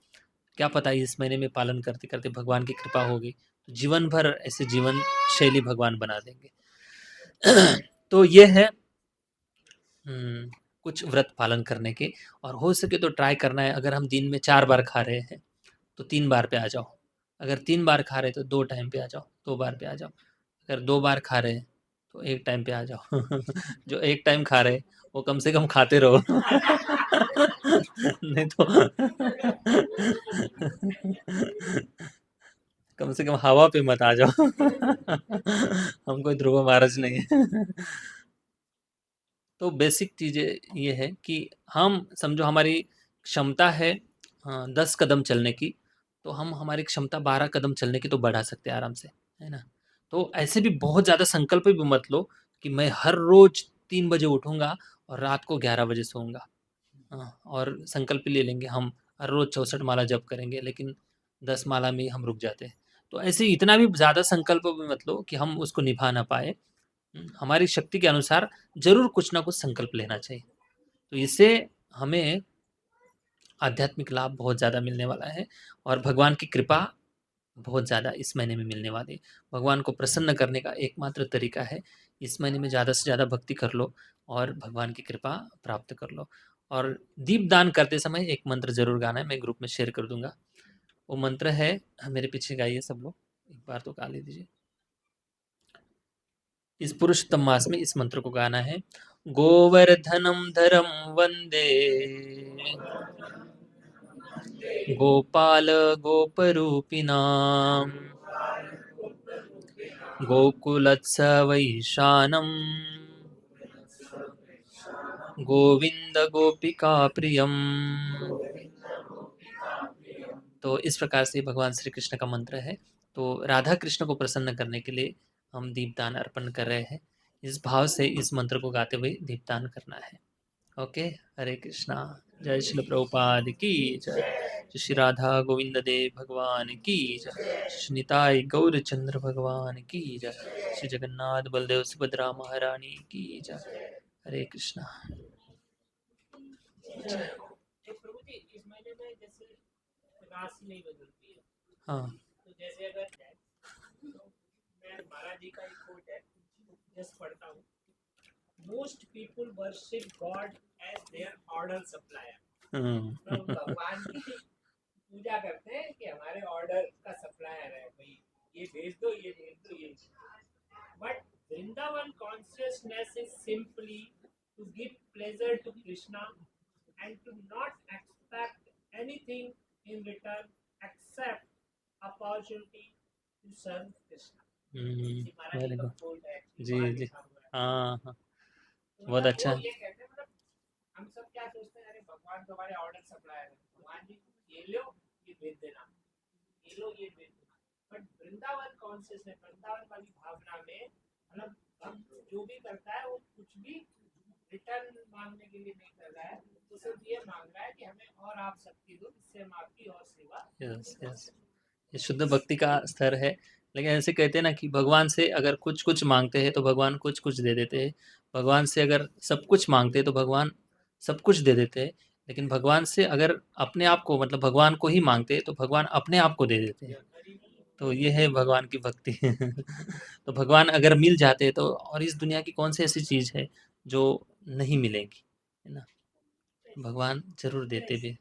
क्या पता है इस महीने में पालन करते-करते भगवान की कृपा होगी, तो जीवन भर ऐसे जीवन शैली भगवान बना देंगे। तो ये है कुछ व्रत पालन करने के, और हो सके तो ट्राई करना है, अगर हम दिन में 4 बार खा रहे हैं, तो 3 बार पे आ जाओ। अगर 3 बार खा रहे हैं, तो 2 टाइम पे आ जाओ, 2 बार पे आ जाओ। अगर 2 बार खा रहे हैं, तो 1 टाइम पे आ जाओ। जो 1 टाइम खा रहे हैं, वो कम से कम खाते रहो। नहीं तो कम से कम हवा पे मत आ जाओ। हम कोई ध्रुव महाराज नहीं है। तो बेसिक चीज़ें ये है कि हम समझो हमारी क्षमता है 10 कदम चलने की, तो हम हमारी क्षमता 12 कदम चलने की तो बढ़ा सकते हैं आराम से, है ना? तो ऐसे भी बहुत ज़्यादा संकल्प भी मत लो कि मैं हर रोज़ 3 बजे उठूँगा और रात को 11 बजे सोऊँगा। और संकल्प ले लेंगे हम हर रोज़ 64 माला जप करेंगे, लेकिन 10 माला में ही हम रुक जाते हैं। तो ऐसे इतना भी ज़्यादा संकल्प भी मत लो कि हम उसको निभा ना पाएँ। हमारी शक्ति के अनुसार ज़रूर कुछ ना कुछ संकल्प लेना चाहिए। तो इससे हमें आध्यात्मिक लाभ बहुत ज़्यादा मिलने वाला है, और भगवान की कृपा बहुत ज़्यादा इस महीने में मिलने वाली है। भगवान को प्रसन्न करने का एकमात्र तरीका है, इस महीने में ज़्यादा से ज़्यादा भक्ति कर लो और भगवान की कृपा प्राप्त कर लो। और दीपदान करते समय एक मंत्र ज़रूर गाना है, मैं ग्रुप में शेयर कर दूँगा। वो मंत्र है, मेरे पीछे गाइए सब लोग, एक बार तो गा लीजिए। इस पुरुषोत्तम मास में इस मंत्र को गाना है। गोवर्धनम धरम वंदे, गोपाल गोपरूपिणाम, गोकुलत्सवैशानम, गोविंद गोपिका प्रियम। तो इस प्रकार से भगवान श्री कृष्ण का मंत्र है। तो राधा कृष्ण को प्रसन्न करने के लिए हम दीपदान अर्पण कर रहे हैं। इस भाव से इस मंत्र को गाते हुए दीपदान करना है। ओके, हरे कृष्णा। जय श्री प्रभुपाद की जय। जय श्री राधा गोविंद देव भगवान की जय। श्री निताई गौरचंद्र भगवान की जय। श्री जगन्नाथ बलदेव सुभद्रा महारानी की जय। हरे कृष्णा। एक प्रभु जी इस महीने में जैसे राशि नहीं बदलती है, हाँ, तो जैसे अगर तो मैं महाराज जी का एक कोट है, जस्ट पढ़ता हूँ। Most people worship God as their order supplier. तो भगवान की पूजा करते हैं कि हमारे ऑर्डर का सप्लायर है भाई, भेज दो ये भेज दो ये। But Vrindavan consciousness is simply to give pleasure to Krishna and to not expect anything in return except opportunity to serve Krishna. ये महाराज वेरी जी का गुड। quote है, जी बाहर जी लिखा हुआ है। हाँ हाँ तो बहुत मतलब अच्छा वो है। ये कहते हैं, मतलब हम सब क्या सोचते हैं, अरे भगवान तो हमारे ऑर्डर सप्लायर है, भगवान जी ये लो ये भेज देना, ये लो ये भेज देना। बट वृंदावन कॉन्शियसनेस, वृंदावन वाली भावना में मतलब भक्त जो भी करता है वो कुछ भी रिटर्न मांगने के लिए नहीं कर रहा है, तो सिर्फ ये मांग रहा है कि हमें और आप शक्ति दो जिससे हम आपकी और सेवा यस कर यस सकें। ये शुद्ध भक्ति का स्तर है। लेकिन ऐसे कहते हैं ना कि भगवान से अगर कुछ कुछ मांगते हैं तो भगवान कुछ कुछ दे देते हैं। भगवान से अगर सब कुछ मांगते हैं तो भगवान सब कुछ दे देते हैं। लेकिन भगवान से अगर अपने आप को मतलब भगवान को ही मांगते हैं तो भगवान अपने आप को दे देते हैं। तो ये है भगवान की भक्ति। तो भगवान अगर मिल जाते तो और इस दुनिया की कौन सी ऐसी चीज़ है जो नहीं मिलेगी, है ना? भगवान ज़रूर देते भी।